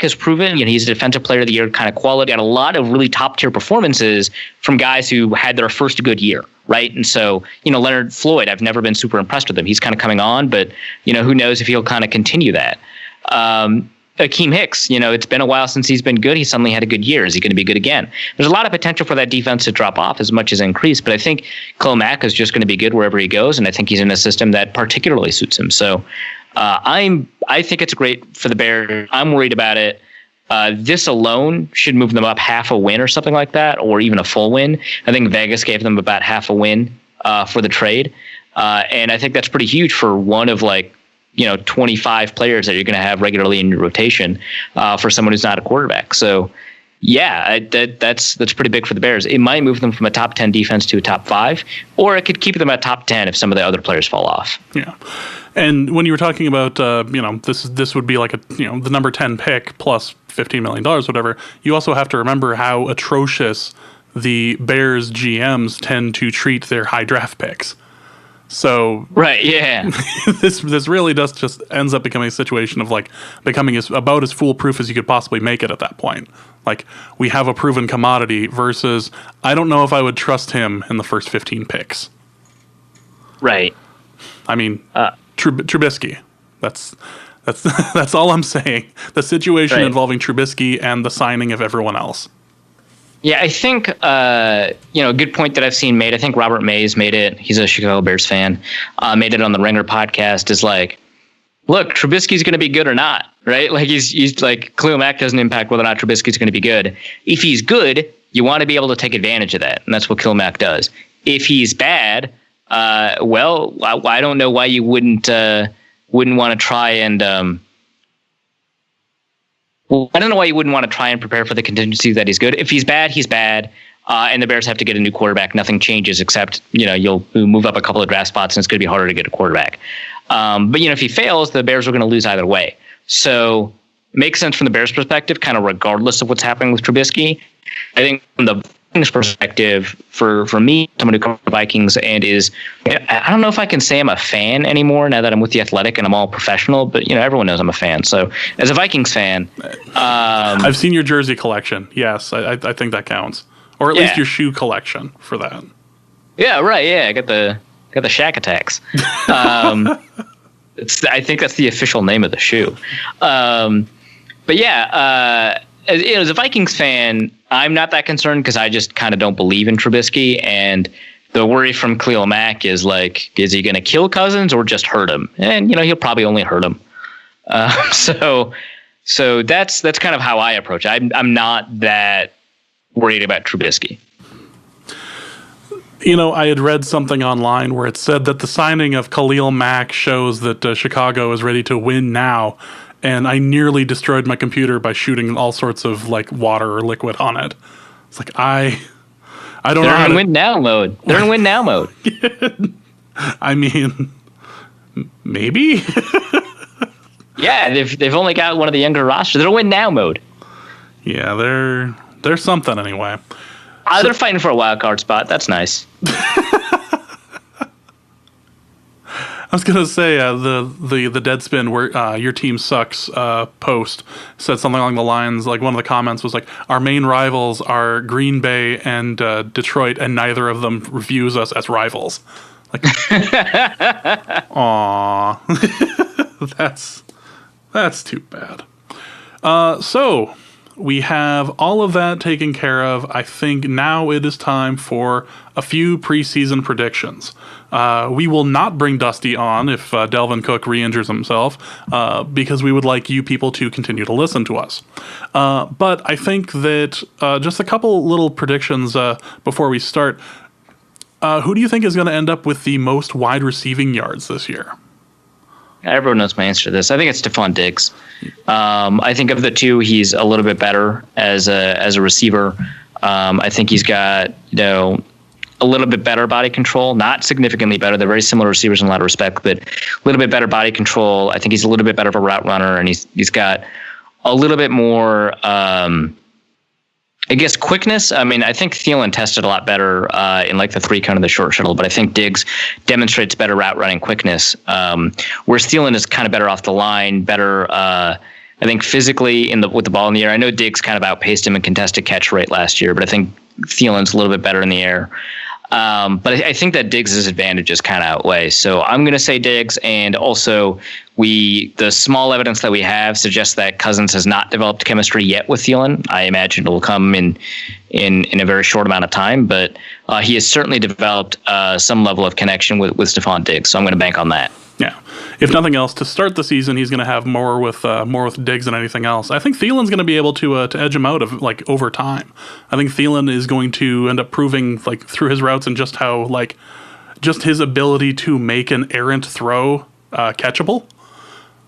has proven, he's a defensive player of the year kind of quality, got a lot of really top tier performances from guys who had their first good year. Right. And so, Leonard Floyd, I've never been super impressed with him. He's kind of coming on, but, who knows if he'll kind of continue that. Akeem Hicks, it's been a while since he's been good. He suddenly had a good year. Is he going to be good again? There's a lot of potential for that defense to drop off as much as increase, but I think Kahlil Mack is just going to be good wherever he goes, and I think he's in a system that particularly suits him. So I think it's great for the Bears. I'm worried about it. This alone should move them up half a win or something like that, or even a full win. I think Vegas gave them about half a win for the trade, and I think that's pretty huge for one of 25 players that you're going to have regularly in your rotation for someone who's not a quarterback. So, yeah, that's pretty big for the Bears. It might move them from a top 10 defense to a top 5, or it could keep them at top 10 if some of the other players fall off. Yeah. And when you were talking about, this would be like the number 10 pick plus $15 million, whatever, you also have to remember how atrocious the Bears GMs tend to treat their high draft picks. So right, yeah, this really does just ends up becoming a situation of becoming about as foolproof as you could possibly make it at that point. Like, we have a proven commodity versus I don't know if I would trust him in the first 15 picks. Right. I mean, Trubisky. That's all I'm saying. The situation involving Trubisky and the signing of everyone else. Yeah, I think, a good point that I've seen made, I think Robert Mays made it, he's a Chicago Bears fan, made it on the Ringer podcast, is look, Trubisky's going to be good or not, right? He's like, Kahlil Mack doesn't impact whether or not Trubisky's going to be good. If he's good, you want to be able to take advantage of that, and that's what Kahlil Mack does. If he's bad, I don't know why you wouldn't want to try and... I don't know why you wouldn't want to try and prepare for the contingency that he's good. If he's bad, he's bad. And the Bears have to get a new quarterback. Nothing changes except, you'll move up a couple of draft spots and it's going to be harder to get a quarterback. But if he fails, the Bears are going to lose either way. So it makes sense from the Bears' perspective, kind of regardless of what's happening with Trubisky. I think from the perspective, for me, someone who covers the Vikings and is, I don't know if I can say I'm a fan anymore now that I'm with the Athletic and I'm all professional, but everyone knows I'm a fan. So as a Vikings fan, I've seen your jersey collection. Yes, I think that counts, or at least your shoe collection for that. Yeah, right. Yeah, I got the Shack Attacks. I think that's the official name of the shoe. But yeah, as a Vikings fan, I'm not that concerned because I just kind of don't believe in Trubisky. And the worry from Kahlil Mack is like, is he going to kill Cousins or just hurt him? And he'll probably only hurt him. So that's kind of how I approach it. I'm not that worried about Trubisky. I had read something online where it said that the signing of Kahlil Mack shows that Chicago is ready to win now. And I nearly destroyed my computer by shooting all sorts of water or liquid on it. It's like, I don't know. They're in win now mode. They're in win now mode. I mean, maybe. Yeah, they've only got one of the younger rosters. They're in win now mode. Yeah, they're something anyway. They're fighting for a wild card spot. That's nice. I was gonna say the Deadspin where your team sucks post said something along the lines like one of the comments was like, our main rivals are Green Bay and Detroit, and neither of them views us as rivals. Like, aw, that's too bad. So we have all of that taken care of. I think now it is time for a few preseason predictions. We will not bring Dusty on if Delvin Cook re-injures himself because we would like you people to continue to listen to us. But I think that just a couple little predictions before we start. Who do you think is going to end up with the most wide receiving yards this year? Everyone knows my answer to this. I think it's Stephon Diggs. I think of the two, he's a little bit better as a receiver. I think he's got a little bit better body control, not significantly better. They're very similar receivers in a lot of respect, but a little bit better body control. I think he's a little bit better of a route runner, and he's got a little bit more, quickness. I mean, I think Thielen tested a lot better in the 3-cone of the short shuttle, but I think Diggs demonstrates better route running quickness. Whereas Thielen is kind of better off the line, better, I think physically with the ball in the air. I know Diggs kind of outpaced him in contested catch rate last year, but I think Thielen's a little bit better in the air. But I think that Diggs' advantages kind of outweigh. So I'm going to say Diggs, and also the small evidence that we have suggests that Cousins has not developed chemistry yet with Thielen. I imagine it will come in a very short amount of time, but he has certainly developed some level of connection with Stephon Diggs. So I'm going to bank on that. Yeah. If nothing else, to start the season, he's going to have more with Diggs than anything else. I think Thielen's going to be able to edge him out of over time. I think Thielen is going to end up proving through his routes and just how just his ability to make an errant throw catchable.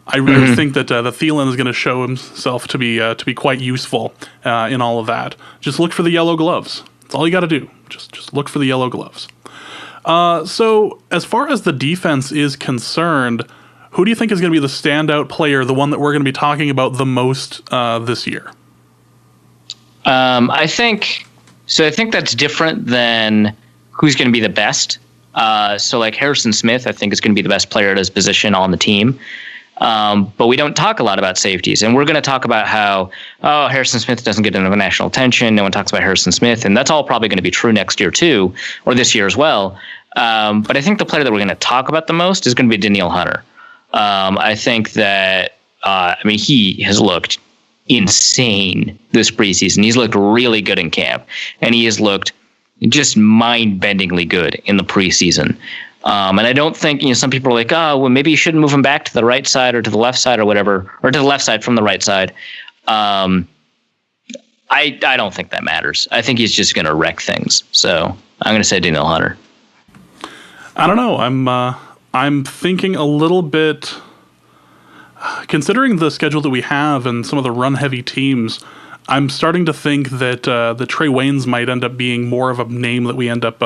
I really think that Thielen is going to show himself to be quite useful in all of that. Just look for the yellow gloves. That's all you got to do. Just look for the yellow gloves. So as far as the defense is concerned, who do you think is going to be the standout player, the one that we're going to be talking about the most this year? I think that's different than who's going to be the best. So Harrison Smith, I think, is going to be the best player at his position on the team. But we don't talk a lot about safeties, and we're going to talk about how, Harrison Smith doesn't get enough national attention. No one talks about Harrison Smith, and that's all probably going to be true next year too, or this year as well. But I think the player that we're going to talk about the most is going to be Danielle Hunter. I think that, he has looked insane this preseason. He's looked really good in camp, and he has looked just mind-bendingly good in the preseason. And I don't think, some people are like, maybe you shouldn't move him back to the right side or to the left side or whatever, or to the left side from the right side. I don't think that matters. I think he's just going to wreck things. So I'm going to say Danielle Hunter. I don't know. I'm thinking a little bit, considering the schedule that we have and some of the run-heavy teams, I'm starting to think that the Trey Waynes might end up being more of a name that we end up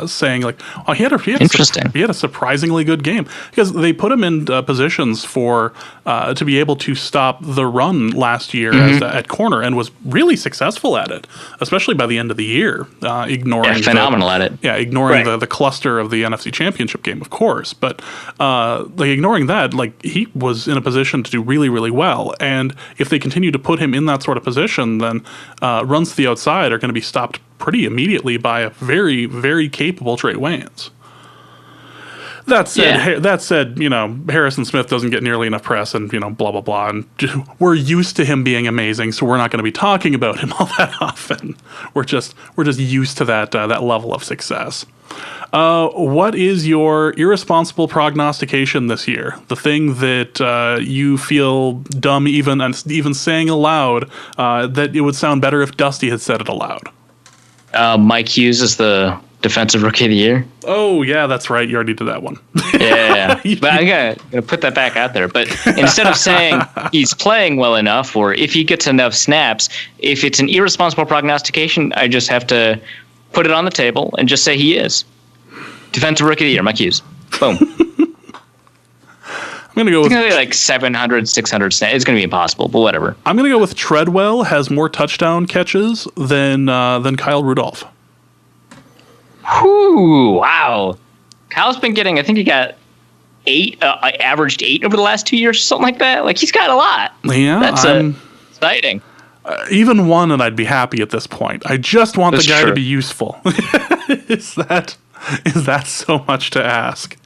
saying like, "Oh, he had a surprisingly good game," because they put him in positions for to be able to stop the run last year at corner, and was really successful at it, especially by the end of the year, ignoring phenomenal at it. Yeah, ignoring the cluster of the NFC Championship game, of course, but like ignoring that, like he was in a position to do really, really well, and if they continue to put him in that sort of position, then runs to the outside are going to be stopped pretty immediately by a very, very capable Trey Waynes. That said, you know, Harrison Smith doesn't get nearly enough press, and you know, blah blah blah. And we're used to him being amazing, so we're not going to be talking about him all that often. We're just used to that level of success. What is your irresponsible prognostication this year? The thing that you feel dumb even saying aloud, that it would sound better if Dusty had said it aloud. Mike Hughes is the Defensive Rookie of the Year. Oh, yeah, that's right. You already did that one. Yeah. But I gotta put that back out there. But instead of saying he's playing well enough, or if he gets enough snaps, if it's an irresponsible prognostication, I just have to put it on the table and just say he is. Defensive Rookie of the Year, Mike Hughes. Boom. I'm going to go with... It's going to be like 700, 600 snaps. It's going to be impossible, but whatever. I'm going to go with Treadwell has more touchdown catches than Kyle Rudolph. Whew, wow. Kyle's been getting, I think he got 8, averaged 8 over the last 2 years, something like that. Like, he's got a lot. Yeah, that's exciting. Even one, and I'd be happy at this point. I just want the guy to be useful. Is that so much to ask?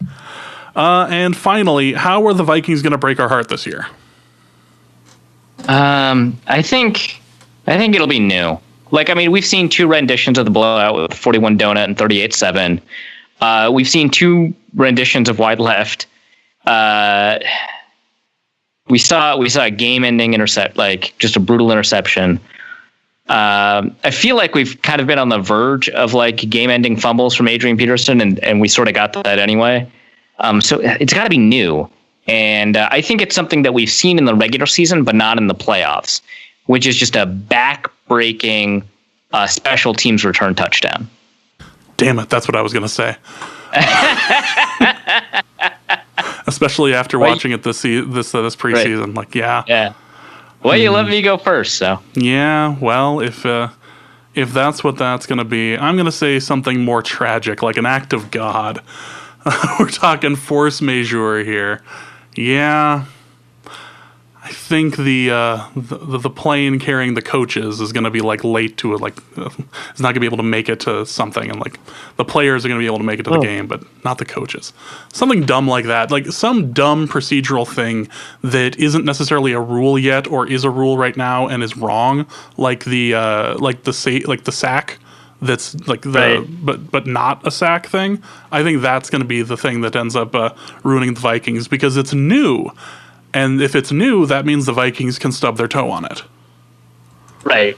And finally, how are the Vikings going to break our heart this year? I think it'll be new. Like, I mean, we've seen 2 renditions of the blowout with 41 donut and 38-7. We've seen 2 renditions of wide left. We saw a game-ending intercept, like just a brutal interception. I feel like we've kind of been on the verge of like game-ending fumbles from Adrian Peterson, and we sort of got that anyway. So it's got to be new. And I think it's something that we've seen in the regular season, but not in the playoffs, which is just a back-breaking special teams return touchdown. Damn it, that's what I was going to say. Especially after watching it this preseason. Right. Like, yeah. Well, you let me go first, so. Yeah, well, if that's what that's going to be, I'm going to say something more tragic, like an act of God. We're talking force majeure here. Yeah, I think the plane carrying the coaches is going to be like late to it. Like, it's not going to be able to make it to something, and like the players are going to be able to make it to the game, but not the coaches. Something dumb like that, like some dumb procedural thing that isn't necessarily a rule yet, or is a rule right now and is wrong, like the sack. That's like but not a sack thing. I think that's going to be the thing that ends up ruining the Vikings, because it's new, and if it's new, that means the Vikings can stub their toe on it. Right.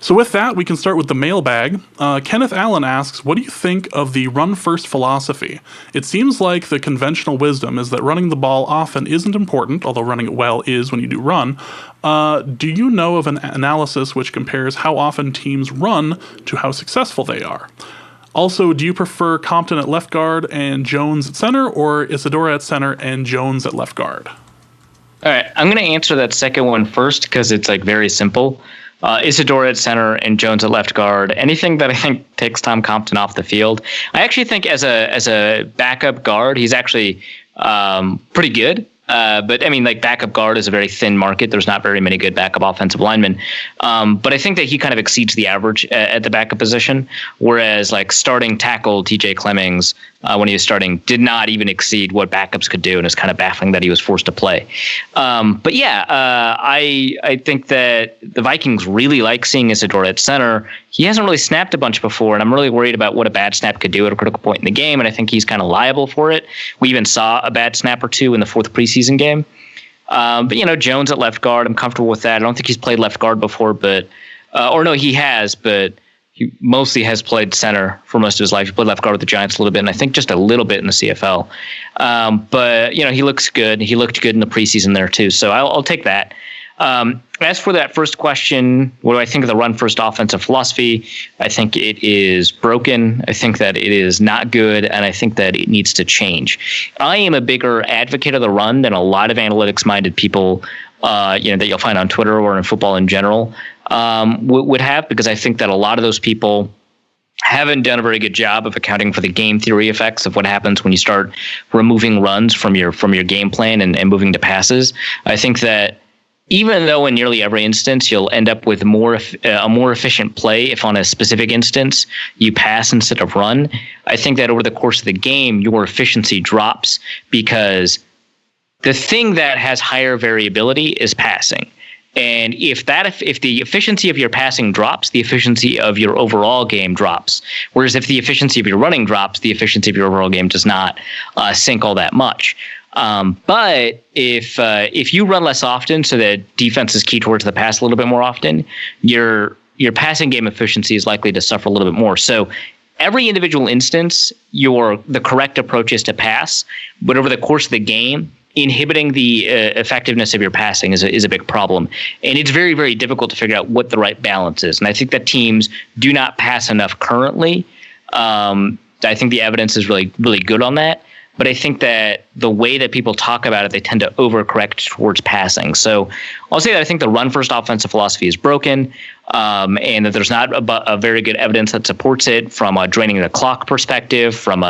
So with that, we can start with the mailbag. Kenneth Allen asks, what do you think of the run-first philosophy? It seems like the conventional wisdom is that running the ball often isn't important, although running it well is when you do run. Do you know of an analysis which compares how often teams run to how successful they are? Also, do you prefer Compton at left guard and Jones at center, or Isadora at center and Jones at left guard? All right, I'm going to answer that second one first because it's like very simple. Isadora at center and Jones at left guard. Anything that I think takes Tom Compton off the field. I actually think as a backup guard, he's actually pretty good. But I mean, like, backup guard is a very thin market. There's not very many good backup offensive linemen. But I think that he kind of exceeds the average at the backup position. Whereas like starting tackle TJ Clemmings, when he was starting, did not even exceed what backups could do. And it's kind of baffling that he was forced to play. But yeah, I think that the Vikings really like seeing Isadora at center. He hasn't really snapped a bunch before, and I'm really worried about what a bad snap could do at a critical point in the game, and I think he's kind of liable for it. We even saw a bad snap or two in the 4th preseason game. But, you know, Jones at left guard, I'm comfortable with that. I don't think he's played left guard before, but he has, but he mostly has played center for most of his life. He played left guard with the Giants a little bit, and I think just a little bit in the CFL. But, you know, he looks good. He looked good in the preseason there, too, so I'll take that. As for that first question, what do I think of the run-first offensive philosophy? I think it is broken. I think that it is not good, and I think that it needs to change. I am a bigger advocate of the run than a lot of analytics-minded people that you'll find on Twitter or in football in general would have, because I think that a lot of those people haven't done a very good job of accounting for the game theory effects of what happens when you start removing runs from your game plan and moving to passes. I think that even though in nearly every instance you'll end up with a more efficient play if on a specific instance you pass instead of run, I think that over the course of the game your efficiency drops, because the thing that has higher variability is passing. And if the efficiency of your passing drops, the efficiency of your overall game drops. Whereas if the efficiency of your running drops, the efficiency of your overall game does not sink all that much. But if you run less often, so that defense is key towards the pass a little bit more often, your passing game efficiency is likely to suffer a little bit more. So every individual instance, the correct approach is to pass, but over the course of the game, inhibiting the effectiveness of your passing is a big problem. And it's very, very difficult to figure out what the right balance is. And I think that teams do not pass enough currently. I think the evidence is really, really good on that. But I think that the way that people talk about it, they tend to overcorrect towards passing. So I'll say that I think the run-first offensive philosophy is broken, and that there's not a very good evidence that supports it from a draining the clock perspective, from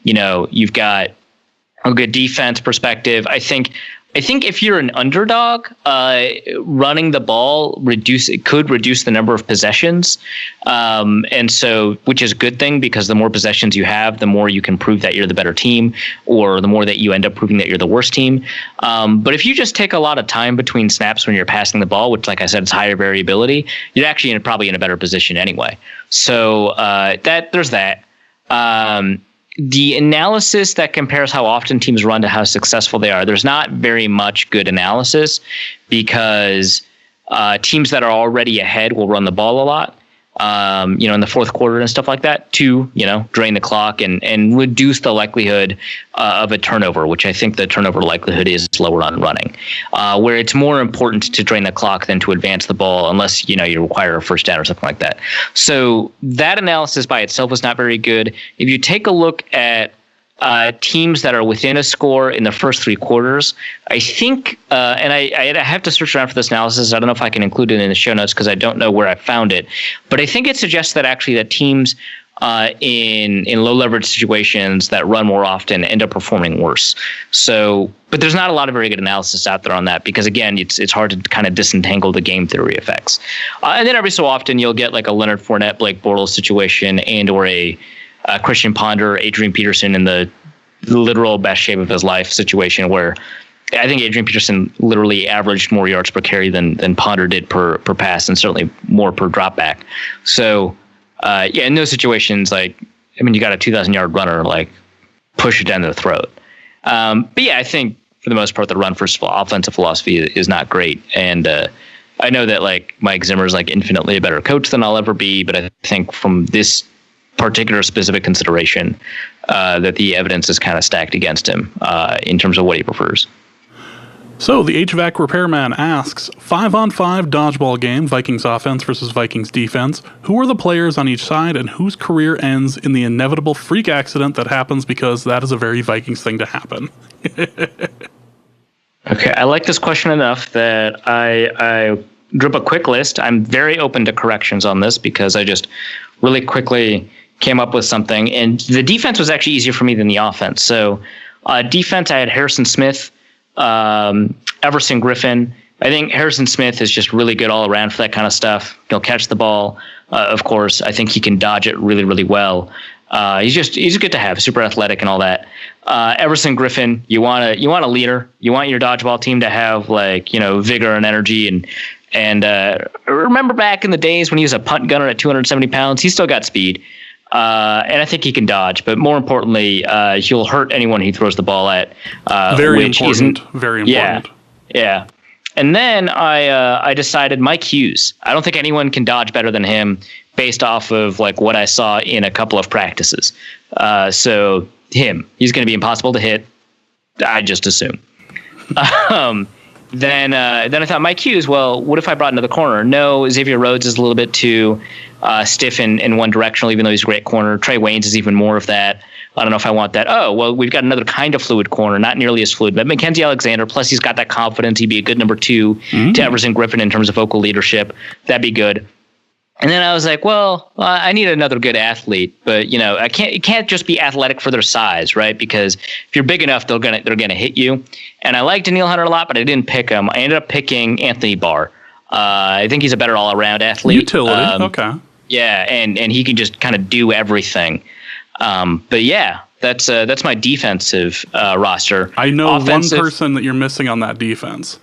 you've got a good defense perspective. I think if you're an underdog, running the ball could reduce the number of possessions, and so which is a good thing, because the more possessions you have, the more you can prove that you're the better team, or the more that you end up proving that you're the worst team. But if you just take a lot of time between snaps when you're passing the ball, which, like I said, is higher variability, you're actually probably in a better position anyway. So there's that. The analysis that compares how often teams run to how successful they are, there's not very much good analysis, because teams that are already ahead will run the ball a lot, in the fourth quarter and stuff like that, to, drain the clock and reduce the likelihood of a turnover, which I think the turnover likelihood is lower on running, where it's more important to drain the clock than to advance the ball, unless, you require a first down or something like that. So that analysis by itself is not very good. If you take a look at teams that are within a score in the first three quarters, I think, and I have to search around for this analysis. I don't know if I can include it in the show notes because I don't know where I found it. But I think it suggests that actually that teams in low leverage situations that run more often end up performing worse. So, but there's not a lot of very good analysis out there on that, because again, it's hard to kind of disentangle the game theory effects. And then every so often you'll get like a Leonard Fournette, Blake Bortles situation, and or a Christian Ponder, Adrian Peterson in the literal best shape of his life situation, where I think Adrian Peterson literally averaged more yards per carry than Ponder did per pass, and certainly more per drop back. So, in those situations, you got a 2,000-yard runner, push it down their throat. But yeah, I think for the most part, the run-first offensive philosophy is not great. And I know that Mike Zimmer is infinitely a better coach than I'll ever be, but I think from this particular specific consideration, that the evidence is kind of stacked against him in terms of what he prefers. So the HVAC repairman asks, 5-on-5 dodgeball game, Vikings offense versus Vikings defense. Who are the players on each side, and whose career ends in the inevitable freak accident that happens, because that is a very Vikings thing to happen? Okay, I like this question enough that I drew up a quick list. I'm very open to corrections on this, because I just really quickly came up with something. And the defense was actually easier for me than the offense. So defense, I had Harrison Smith, Everson Griffin. I think Harrison Smith is just really good all around for that kind of stuff. He'll catch the ball, of course. I think he can dodge it really, really well. He's good to have, super athletic and all that. Everson Griffin, you want a leader. You want your dodgeball team to have vigor and energy, and remember back in the days when he was a punt gunner at 270 pounds, he still got speed. And I think he can dodge, but more importantly, he'll hurt anyone he throws the ball at. Very important. Yeah. And then I decided Mike Hughes. I don't think anyone can dodge better than him, based off of what I saw in a couple of practices. He's going to be impossible to hit. I just assume. then I thought Mike Hughes, well, what if I brought another corner? No, Xavier Rhodes is a little bit too stiff in one directional, even though he's a great corner. Trey Waynes is even more of that. I don't know if I want that. Oh, well, we've got another kind of fluid corner, not nearly as fluid, but Mackenzie Alexander, plus he's got that confidence. He'd be a good number 2 to Everson Griffin in terms of vocal leadership. That'd be good. And then I was like, well, I need another good athlete, but it can't just be athletic for their size, right? Because if you're big enough, they're gonna hit you. And I liked Daniil Hunter a lot, but I didn't pick him. I ended up picking Anthony Barr. I think he's a better all-around athlete. Utility, okay. Yeah, and he can just kind of do everything. But yeah, that's my defensive roster. I know offensive, one person that you're missing on that defense.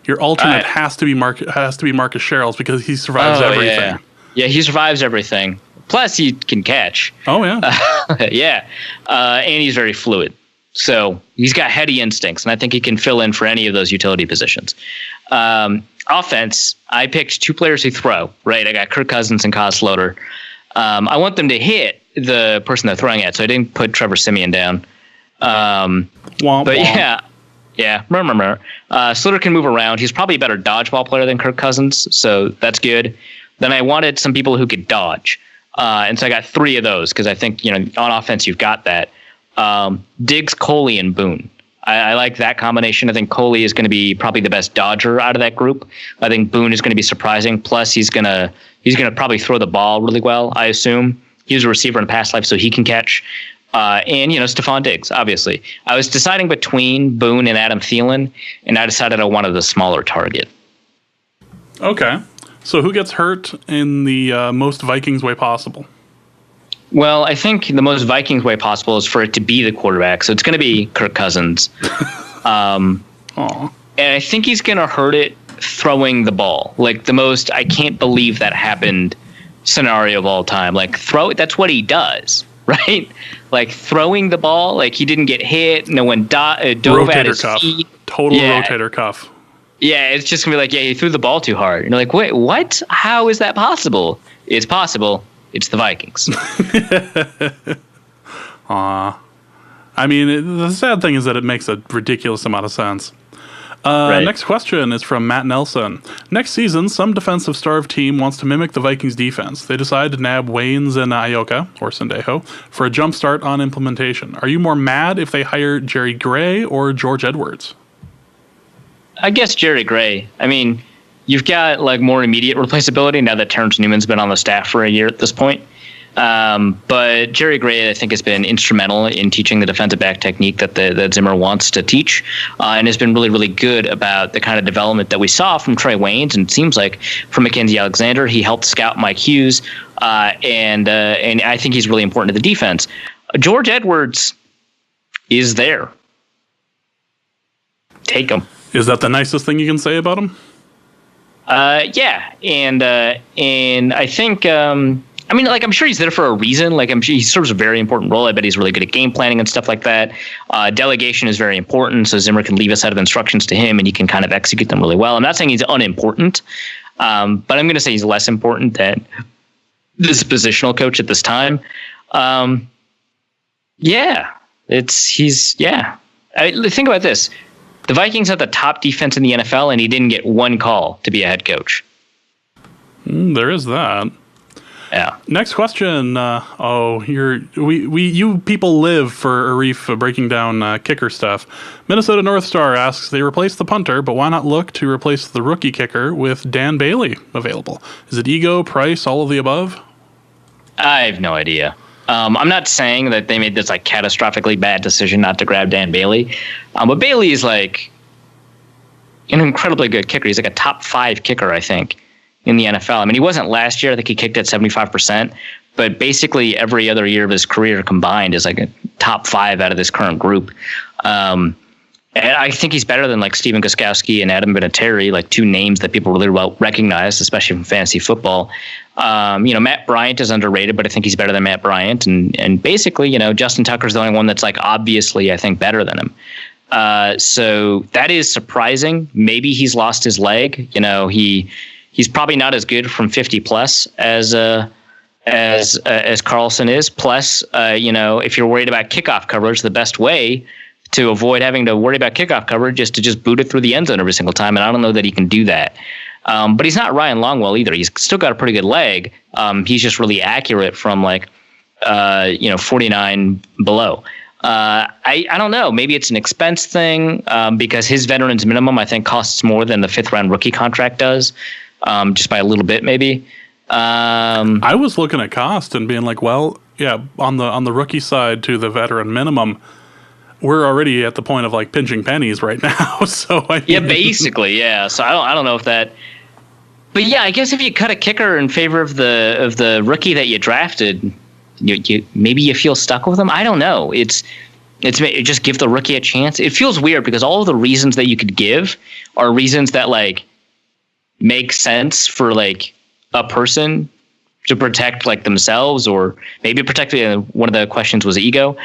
Your alternate has to be Marcus Sherrills because he survives everything. Yeah, he survives everything. Plus, he can catch. Oh yeah, yeah, and he's very fluid. So he's got heady instincts, and I think he can fill in for any of those utility positions. Offense, I picked 2 players who throw. Right, I got Kirk Cousins and Kaz Sloter. I want them to hit the person they're throwing at, so I didn't put Trevor Siemian down. But yeah. Sloter can move around. He's probably a better dodgeball player than Kirk Cousins, so that's good. Then I wanted some people who could dodge, and so I got 3 of those because I think on offense you've got that. Diggs, Coley, and Boone. I like that combination. I think Coley is going to be probably the best dodger out of that group. I think Boone is going to be surprising. Plus, he's gonna probably throw the ball really well. I assume he was a receiver in past life, so he can catch. And Stephon Diggs, obviously. I was deciding between Boone and Adam Thielen, and I decided I wanted the smaller target. Okay, so who gets hurt in the most Vikings way possible? Well, I think the most Vikings way possible is for it to be the quarterback. So it's going to be Kirk Cousins. And I think he's going to hurt it throwing the ball. Like the most I can't believe that happened scenario of all time. Like that's what he does, right? Like throwing the ball, like he didn't get hit. No one dove at his feet. Total rotator cuff. Yeah, it's just going to be like, he threw the ball too hard. And you're like, wait, what? How is that possible? It's possible. It's the Vikings. I mean, the sad thing is that it makes a ridiculous amount of sense. Right. Next question is from Matt Nelson. Next season, some defensive-starved team wants to mimic the Vikings' defense. They decide to nab Waynes and Ioka, or Sendejo, for a jump start on implementation. Are you more mad if they hire Jerry Gray or George Edwards? I guess Jerry Gray. I mean, you've got more immediate replaceability now that Terrence Newman's been on the staff for a year at this point. But Jerry Gray, I think, has been instrumental in teaching the defensive back technique that Zimmer wants to teach, and has been really, really good about the kind of development that we saw from Trey Waynes, and it seems like from Mackenzie Alexander. He helped scout Mike Hughes, and I think he's really important to the defense. George Edwards is there. Take him. Is that the nicest thing you can say about him? Yeah, and I think I'm sure he's there for a reason. I'm sure he serves a very important role. I bet he's really good at game planning and stuff like that. Delegation is very important, so Zimmer can leave a set of instructions to him, and he can kind of execute them really well. I'm not saying he's unimportant, but I'm going to say he's less important than this positional coach at this time. Think about this. The Vikings have the top defense in the NFL, and he didn't get one call to be a head coach. There is that. Yeah. Next question. You people live for Arif breaking down kicker stuff. Minnesota North Star asks, they replaced the punter, but why not look to replace the rookie kicker with Dan Bailey available? Is it ego, price, all of the above? I have no idea. I'm not saying that they made this catastrophically bad decision not to grab Dan Bailey, but Bailey is an incredibly good kicker. He's a top 5 kicker, I think, in the NFL. I mean, he wasn't last year. I think he kicked at 75%, but basically every other year of his career combined is a top 5 out of this current group. And I think he's better than Stephen Gostkowski and Adam Vinatieri, 2 names that people really well recognize, especially from fantasy football. Matt Bryant is underrated, but I think he's better than Matt Bryant. And basically, Justin Tucker's the only one that's obviously, I think, better than him. So that is surprising. Maybe he's lost his leg. He's probably not as good from 50 plus as Carlson is. Plus, if you're worried about kickoff coverage, the best way to avoid having to worry about kickoff coverage is to just boot it through the end zone every single time. And I don't know that he can do that. But he's not Ryan Longwell either. He's still got a pretty good leg. He's just really accurate from 49 below. I don't know. Maybe it's an expense thing because his veterans minimum, I think, costs more than the 5th round rookie contract does, just by a little bit, maybe. I was looking at cost and being like, well, yeah, on the rookie side to the veteran minimum, we're already at the point of like pinching pennies right now. So yeah, basically, yeah. So I don't know if that. But yeah, I guess if you cut a kicker in favor of the rookie that you drafted, you maybe you feel stuck with them. I don't know. It's just give the rookie a chance. It feels weird because all of the reasons that you could give are reasons that like make sense for like a person to protect like themselves, or maybe protect. One of the questions was ego.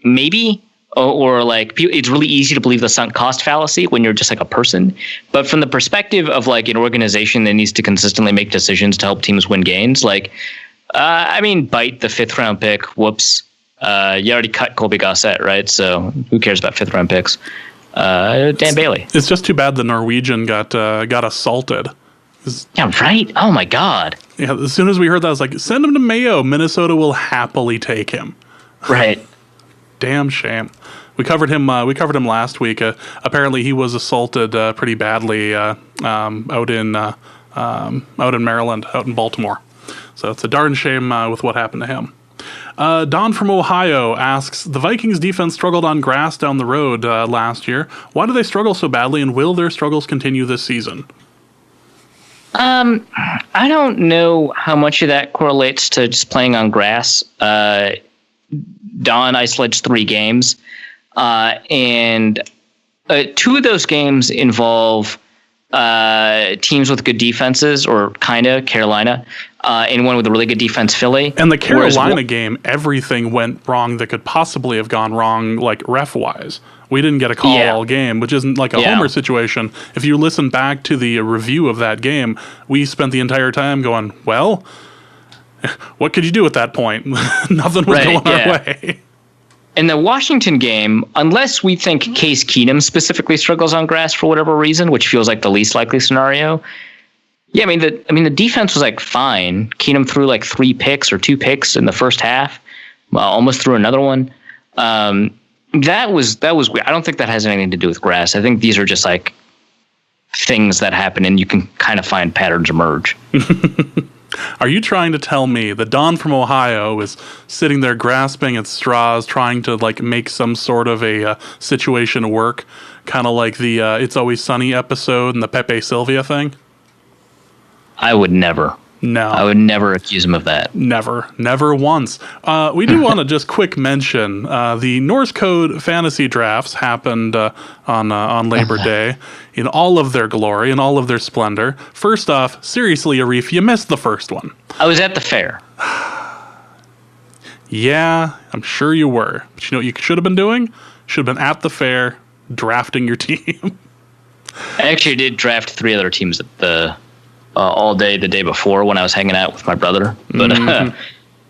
Maybe. Or like it's really easy to believe the sunk cost fallacy when you're just like a person. But from the perspective of like an organization that needs to consistently make decisions to help teams win games, like, bite the 5th round pick. Whoops. You already cut Colby Gossett, right? So who cares about 5th round picks? Dan Bailey. It's just too bad the Norwegian got assaulted. Yeah, right? Oh my God. Yeah, as soon as we heard that, I was like, send him to Mayo. Minnesota will happily take him. Right. Damn shame. We covered him last week. Apparently, he was assaulted pretty badly out in Maryland, out in Baltimore. So it's a darn shame with what happened to him. Don from Ohio asks, the Vikings defense struggled on grass down the road last year. Why do they struggle so badly, and will their struggles continue this season? I don't know how much of that correlates to just playing on grass. Don isolates 3 games, and 2 of those games involve teams with good defenses, or kind of Carolina, and one with a really good defense, Philly. And the Carolina game, everything went wrong that could possibly have gone wrong, like ref-wise. We didn't get a call all game, which isn't like a homer situation. If you listen back to the review of that game, we spent the entire time going, well, what could you do at that point? Nothing was going our way. In the Washington game, unless we think Case Keenum specifically struggles on grass for whatever reason, which feels like the least likely scenario. Yeah, the defense was like fine. Keenum threw like 3 picks or 2 picks in the first half. Almost threw another one. That was weird. I don't think that has anything to do with grass. I think these are just like things that happen, and you can kind of find patterns emerge. Are you trying to tell me that Don from Ohio is sitting there grasping at straws, trying to like make some sort of a situation work, kind of like the It's Always Sunny episode and the Pepe Sylvia thing? I would never. No. I would never accuse him of that. Never once. We do want to just quick mention the Norse Code fantasy drafts happened on Labor Day in all of their glory, in all of their splendor. First off, seriously, Arif, you missed the first one. I was at the fair. Yeah, I'm sure you were. But you know what you should have been doing? Should have been at the fair drafting your team. I actually did draft 3 other teams at the all day the day before when I was hanging out with my brother. But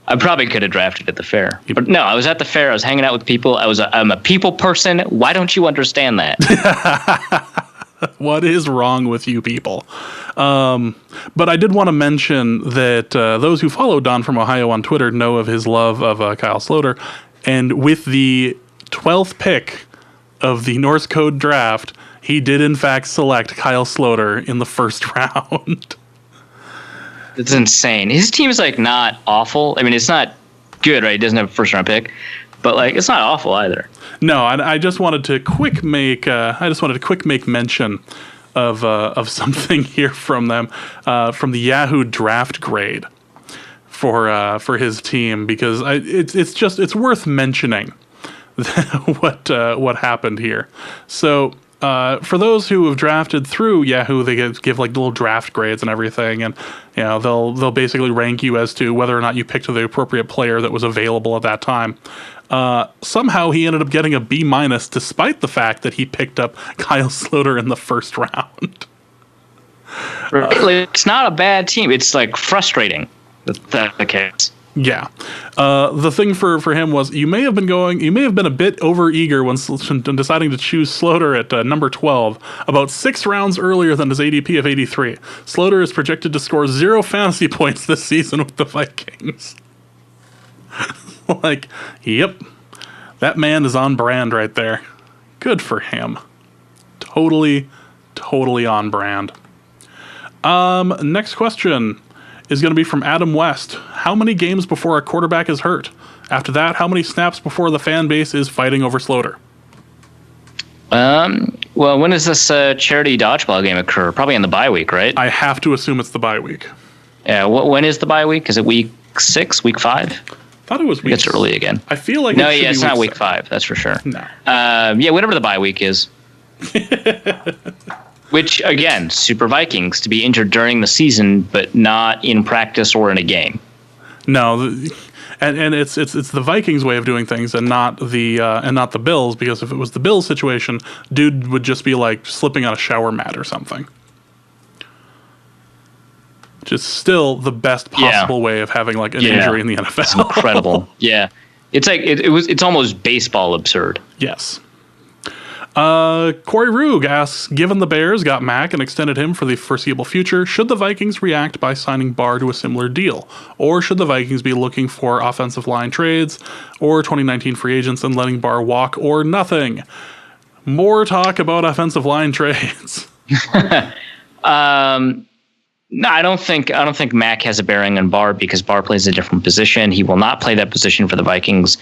I probably could have drafted at the fair. But no, I was at the fair. I was hanging out with people. I'm a people person. Why don't you understand that? What is wrong with you people? But I did want to mention that those who follow Don from Ohio on Twitter know of his love of Kyle Sloter. And with the 12th pick of the Norse Code draft, he did in fact select Kyle Sloter in the first round. It's insane. His team is like not awful. I mean, it's not good, right? He doesn't have a first round pick, but like it's not awful either. No, I just wanted to quick make mention of something here from them from the Yahoo draft grade for his team, because it's worth mentioning what happened here. So for those who have drafted through Yahoo, they give like little draft grades and everything, and they'll basically rank you as to whether or not you picked the appropriate player that was available at that time. Somehow he ended up getting a B- despite the fact that he picked up Kyle Sloter in the first round. It's not a bad team. It's like frustrating. That's the case. Yeah. The thing for him was you may have been a bit overeager when deciding to choose Sloter at number 12, about 6 rounds earlier than his ADP of 83. Sloter is projected to score 0 fantasy points this season with the Vikings. Like, yep. That man is on brand right there. Good for him. Totally on brand. Next question is going to be from Adam West. How many games before a quarterback is hurt? After that, how many snaps before the fan base is fighting over Sloter? Well, when does this charity dodgeball game occur? Probably on the bye week, right? I have to assume it's the bye week. Yeah. When is the bye week? Is it week 6, week 5? I thought it was week. It's early again. I feel like it's not week 5. That's for sure. No. Whatever the bye week is. Which, again, Super Vikings to be injured during the season, but not in practice or in a game. No, and it's the Vikings' way of doing things, and not the Bills. Because if it was the Bills' situation, dude would just be like slipping on a shower mat or something. Which is still the best possible way of having like an injury in the NFL. It's incredible. Yeah, it's like it's almost baseball absurd. Yes. Corey Rug asks, given the Bears got Mack and extended him for the foreseeable future, should the Vikings react by signing Barr to a similar deal? Or should the Vikings be looking for offensive line trades or 2019 free agents and letting Barr walk or nothing? More talk about offensive line trades. No, I don't think Mack has a bearing on Barr because Barr plays a different position. He will not play that position for the Vikings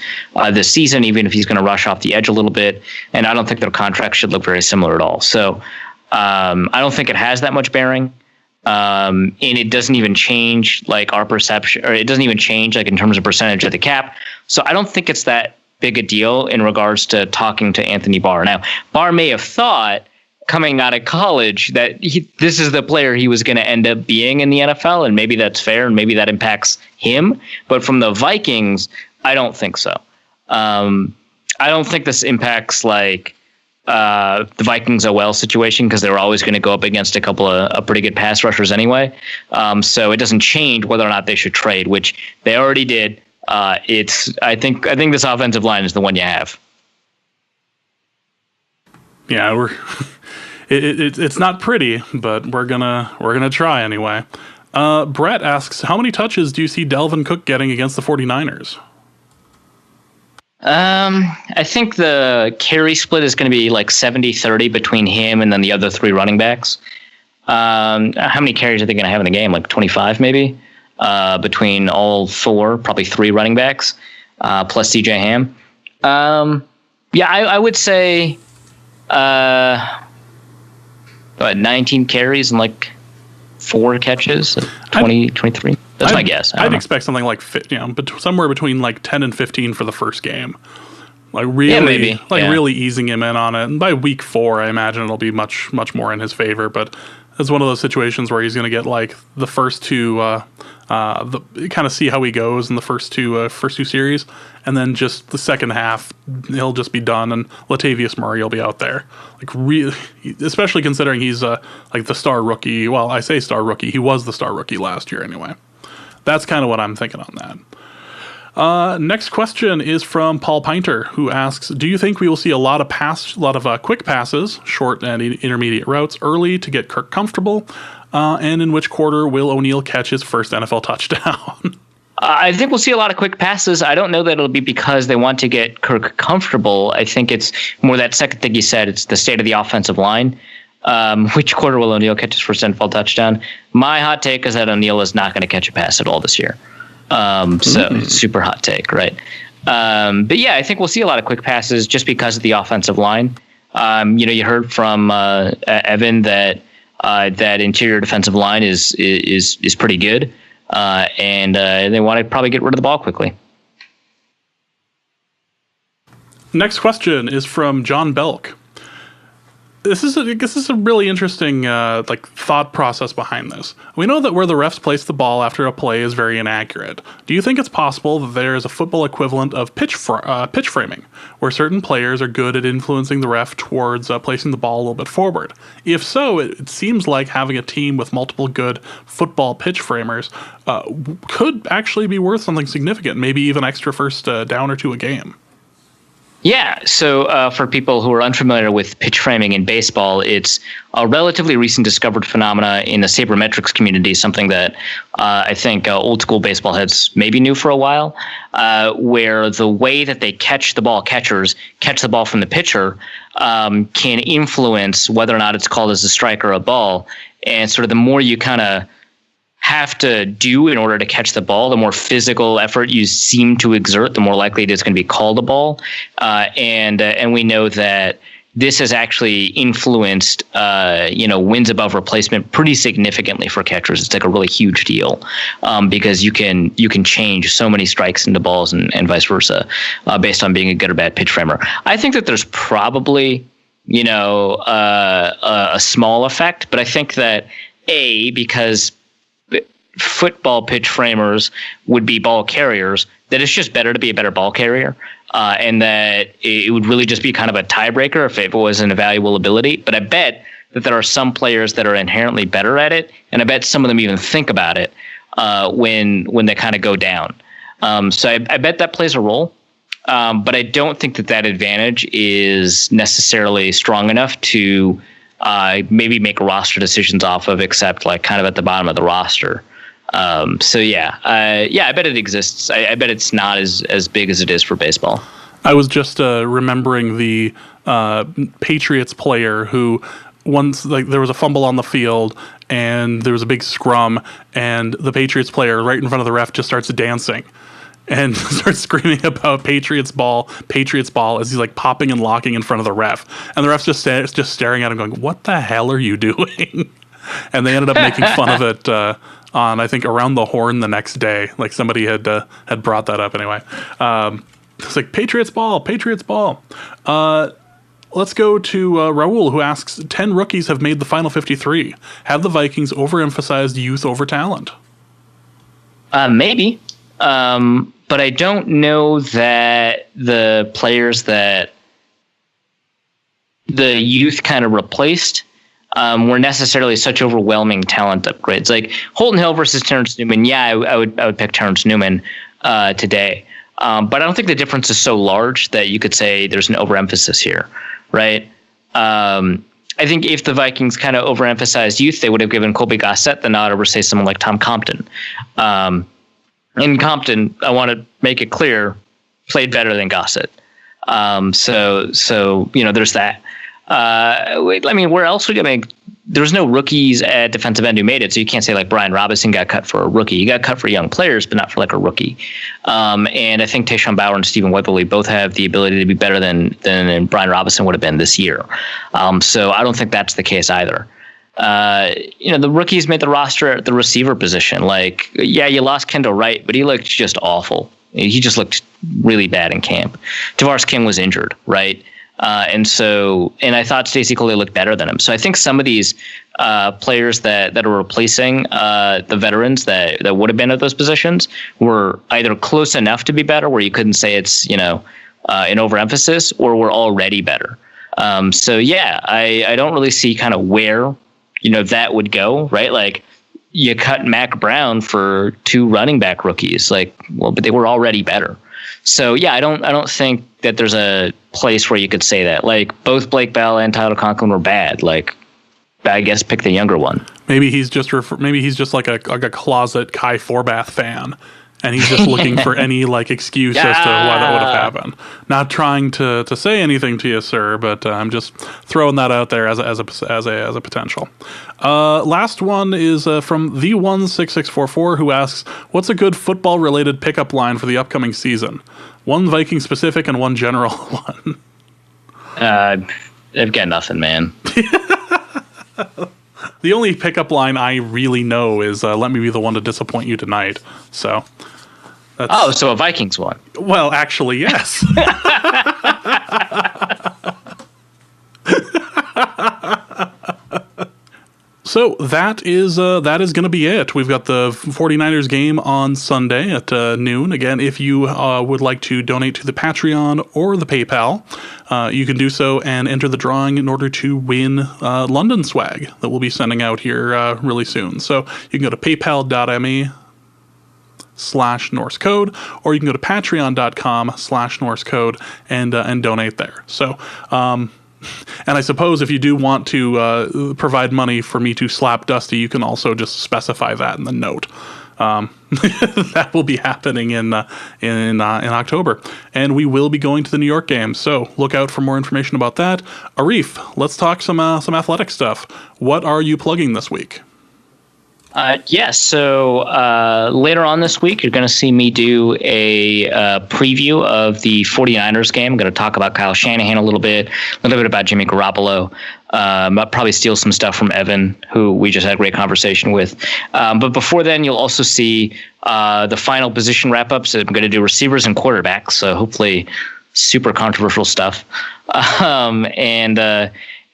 this season, even if he's going to rush off the edge a little bit. And I don't think their contract should look very similar at all. So I don't think it has that much bearing. And it doesn't even change like our perception, or it doesn't even change like in terms of percentage of the cap. So I don't think it's that big a deal in regards to talking to Anthony Barr. Now, Barr may have thought coming out of college that this is the player he was going to end up being in the NFL, and maybe that's fair, and maybe that impacts him. But from the Vikings, I don't think so. I don't think this impacts like the Vikings OL situation because they were always going to go up against a couple of pretty good pass rushers anyway. So it doesn't change whether or not they should trade, which they already did. I think this offensive line is the one you have. Yeah, it's not pretty, but we're gonna try anyway. Brett asks, how many touches do you see Dalvin Cook getting against the 49ers? I think the carry split is going to be like 70-30 between him and then the other 3 running backs. How many carries are they going to have in the game? Like 25 maybe? Between all 4, probably 3 running backs, plus DJ Ham. I would say 19 carries and like 4 catches, 23. That's my guess. I'd expect something like somewhere between like 10 and 15 for the first game. Like really, really easing him in on it. And by week 4, I imagine it'll be much more in his favor. But it's one of those situations where he's going to get like the first 2, kind of see how he goes in the first two series, and then just the second half he'll just be done, and Latavius Murray will be out there. Like really, especially considering he's like the star rookie. Well, I say star rookie. He was the star rookie last year anyway. That's kind of what I'm thinking on that. Next question is from Paul Punter, who asks, do you think we will see a lot of quick passes, short and intermediate routes early to get Kirk comfortable? And in which quarter will O'Neal catch his first NFL touchdown? I think we'll see a lot of quick passes. I don't know that it'll be because they want to get Kirk comfortable. I think it's more that second thing you said. It's the state of the offensive line. Which quarter will O'Neal catch his first NFL touchdown? My hot take is that O'Neal is not going to catch a pass at all this year. So super hot take, right? But yeah, I think we'll see a lot of quick passes just because of the offensive line. You heard from Evan that that interior defensive line is pretty good, and they want to probably get rid of the ball quickly. Next question is from John Belk. This is a really interesting thought process behind this. We know that where the refs place the ball after a play is very inaccurate. Do you think it's possible that there is a football equivalent of pitch framing, where certain players are good at influencing the ref towards placing the ball a little bit forward? If so, it seems like having a team with multiple good football pitch framers could actually be worth something significant, maybe even extra first down or two a game. Yeah, so for people who are unfamiliar with pitch framing in baseball, it's a relatively recent discovered phenomena in the sabermetrics community, something that I think old school baseball heads maybe knew for a while, where the way that they catch the ball, catchers catch the ball from the pitcher, can influence whether or not it's called as a strike or a ball. And sort of the more you kind of have to do in order to catch the ball, the more physical effort you seem to exert, the more likely it is going to be called a ball. And we know that this has actually influenced, wins above replacement pretty significantly for catchers. It's like a really huge deal because you can change so many strikes into balls and vice versa based on being a good or bad pitch framer. I think that there's probably, a small effect, but I think that because football pitch framers would be ball carriers, that it's just better to be a better ball carrier, and that it would really just be kind of a tiebreaker if it was an evaluable ability. But I bet that there are some players that are inherently better at it, and I bet some of them even think about it when they kind of go down. So I bet that plays a role, but I don't think that advantage is necessarily strong enough to maybe make roster decisions off of, except like kind of at the bottom of the roster. I bet it exists. I bet it's not as big as it is for baseball. I was just remembering the Patriots player who once there was a fumble on the field and there was a big scrum, and the Patriots player right in front of the ref just starts dancing and starts screaming about Patriots ball as he's like popping and locking in front of the ref, and the ref's just staring at him going, "What the hell are you doing?" And they ended up making fun of it on, I think, Around the Horn the next day. Like somebody had brought that up anyway. It's like Patriots ball. Let's go to Raul, who asks, 10 rookies have made the final 53. Have the Vikings overemphasized youth over talent? Maybe. But I don't know that the players that the youth kind of replaced were necessarily such overwhelming talent upgrades. Like Holton Hill versus Terrence Neuman. Yeah, I would pick Terrence Neuman today. But I don't think the difference is so large that you could say there's an overemphasis here, right? I think if the Vikings kind of overemphasized youth, they would have given Colby Gossett the nod over, say, someone like Tom Compton. And Compton, I want to make it clear, played better than Gossett. So there's that. Where else would you there's no rookies at defensive end who made it, so you can't say like Brian Robison got cut for a rookie. He got cut for young players, but not for like a rookie. And I think Tayshaun Bauer and Stephen Weatherly both have the ability to be better than Brian Robison would have been this year. So I don't think that's the case either. The rookies made the roster at the receiver position. Like, yeah, you lost Kendall Wright, but he looked just awful. He just looked really bad in camp. Tavares King was injured, right? And I thought Stacey Coley looked better than him. So I think some of these players that are replacing the veterans that would have been at those positions were either close enough to be better, where you couldn't say it's an overemphasis, or were already better. I don't really see kind of where that would go, right? Like you cut Mack Brown for 2 running back rookies, but they were already better. So yeah, I don't think that there's a place where you could say that. Like both Blake Bell and Tyler Conklin were bad. Like I guess pick the younger one. Maybe he's just like a closet Kai Forbath fan, and he's just looking for any excuse as to why that would have happened. Not trying to say anything to you, sir, but I'm just throwing that out there as a potential. Last one is from the16644, who asks, "What's a good football related pickup line for the upcoming season? One Viking specific and one general one." I've got nothing, man. The only pickup line I really know is "Let me be the one to disappoint you tonight." So. So a Vikings one. Well, actually, yes. So that is going to be it. We've got the 49ers game on Sunday at noon. Again, if you would like to donate to the Patreon or the PayPal, you can do so and enter the drawing in order to win London swag that we'll be sending out here really soon. So you can go to paypal.me/Norse Code, or you can go to patreon.com/Norse Code and donate there. So, and I suppose if you do want to provide money for me to slap Dusty, you can also just specify that in the note. That will be happening in October, and we will be going to the New York game. So look out for more information about that. Arif, let's talk some athletic stuff. What are you plugging this week? So later on this week, you're going to see me do a preview of the 49ers game. I'm going to talk about Kyle Shanahan a little bit about Jimmy Garoppolo. I'll probably steal some stuff from Evan, who we just had a great conversation with. But before then, you'll also see the final position wrap-ups. I'm going to do receivers and quarterbacks, so hopefully super controversial stuff.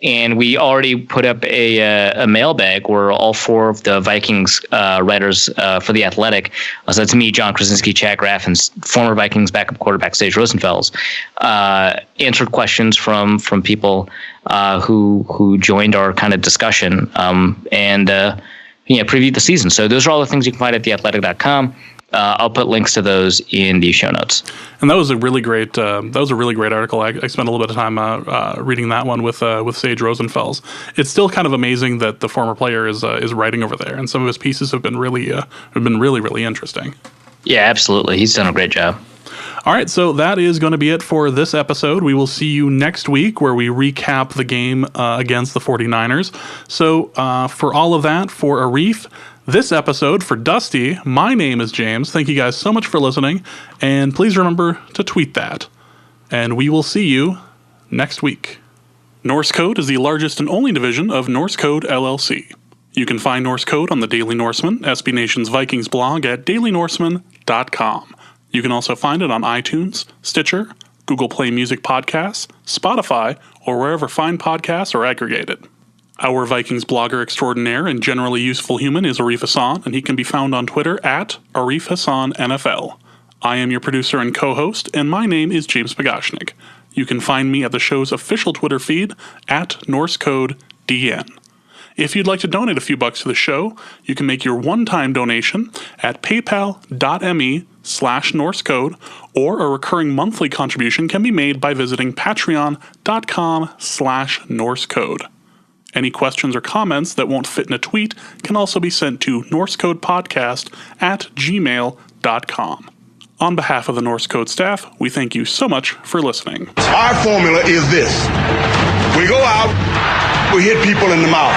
And we already put up a mailbag where all four of the Vikings writers for The Athletic, so that's me, John Krasinski, Chad Graff, and former Vikings backup quarterback Sage Rosenfels, answered questions from people who joined our kind of discussion and previewed the season. So those are all the things you can find at theathletic.com. I'll put links to those in the show notes. And that was a really great article. I spent a little bit of time reading that one with Sage Rosenfels. It's still kind of amazing that the former player is writing over there, and some of his pieces have been really interesting. Yeah, absolutely. He's done a great job. All right, so that is going to be it for this episode. We will see you next week where we recap the game against the 49ers. So for all of that, for Arif, this episode, for Dusty, my name is James. Thank you guys so much for listening, and please remember to tweet that. And we will see you next week. Norse Code is the largest and only division of Norse Code LLC. You can find Norse Code on the Daily Norseman, SB Nation's Vikings blog at dailynorseman.com. You can also find it on iTunes, Stitcher, Google Play Music Podcasts, Spotify, or wherever fine podcasts are aggregated. Our Vikings blogger extraordinaire and generally useful human is Arif Hassan, and he can be found on Twitter at Arif Hassan NFL. I am your producer and co-host, and my name is James Pagashnik. You can find me at the show's official Twitter feed at NorseCodeDN. If you'd like to donate a few bucks to the show, you can make your one-time donation at paypal.me/NorseCode, or a recurring monthly contribution can be made by visiting patreon.com/NorseCode. Any questions or comments that won't fit in a tweet can also be sent to norsecodepodcast@gmail.com. On behalf of the Norse Code staff, we thank you so much for listening. Our formula is this. We go out, we hit people in the mouth.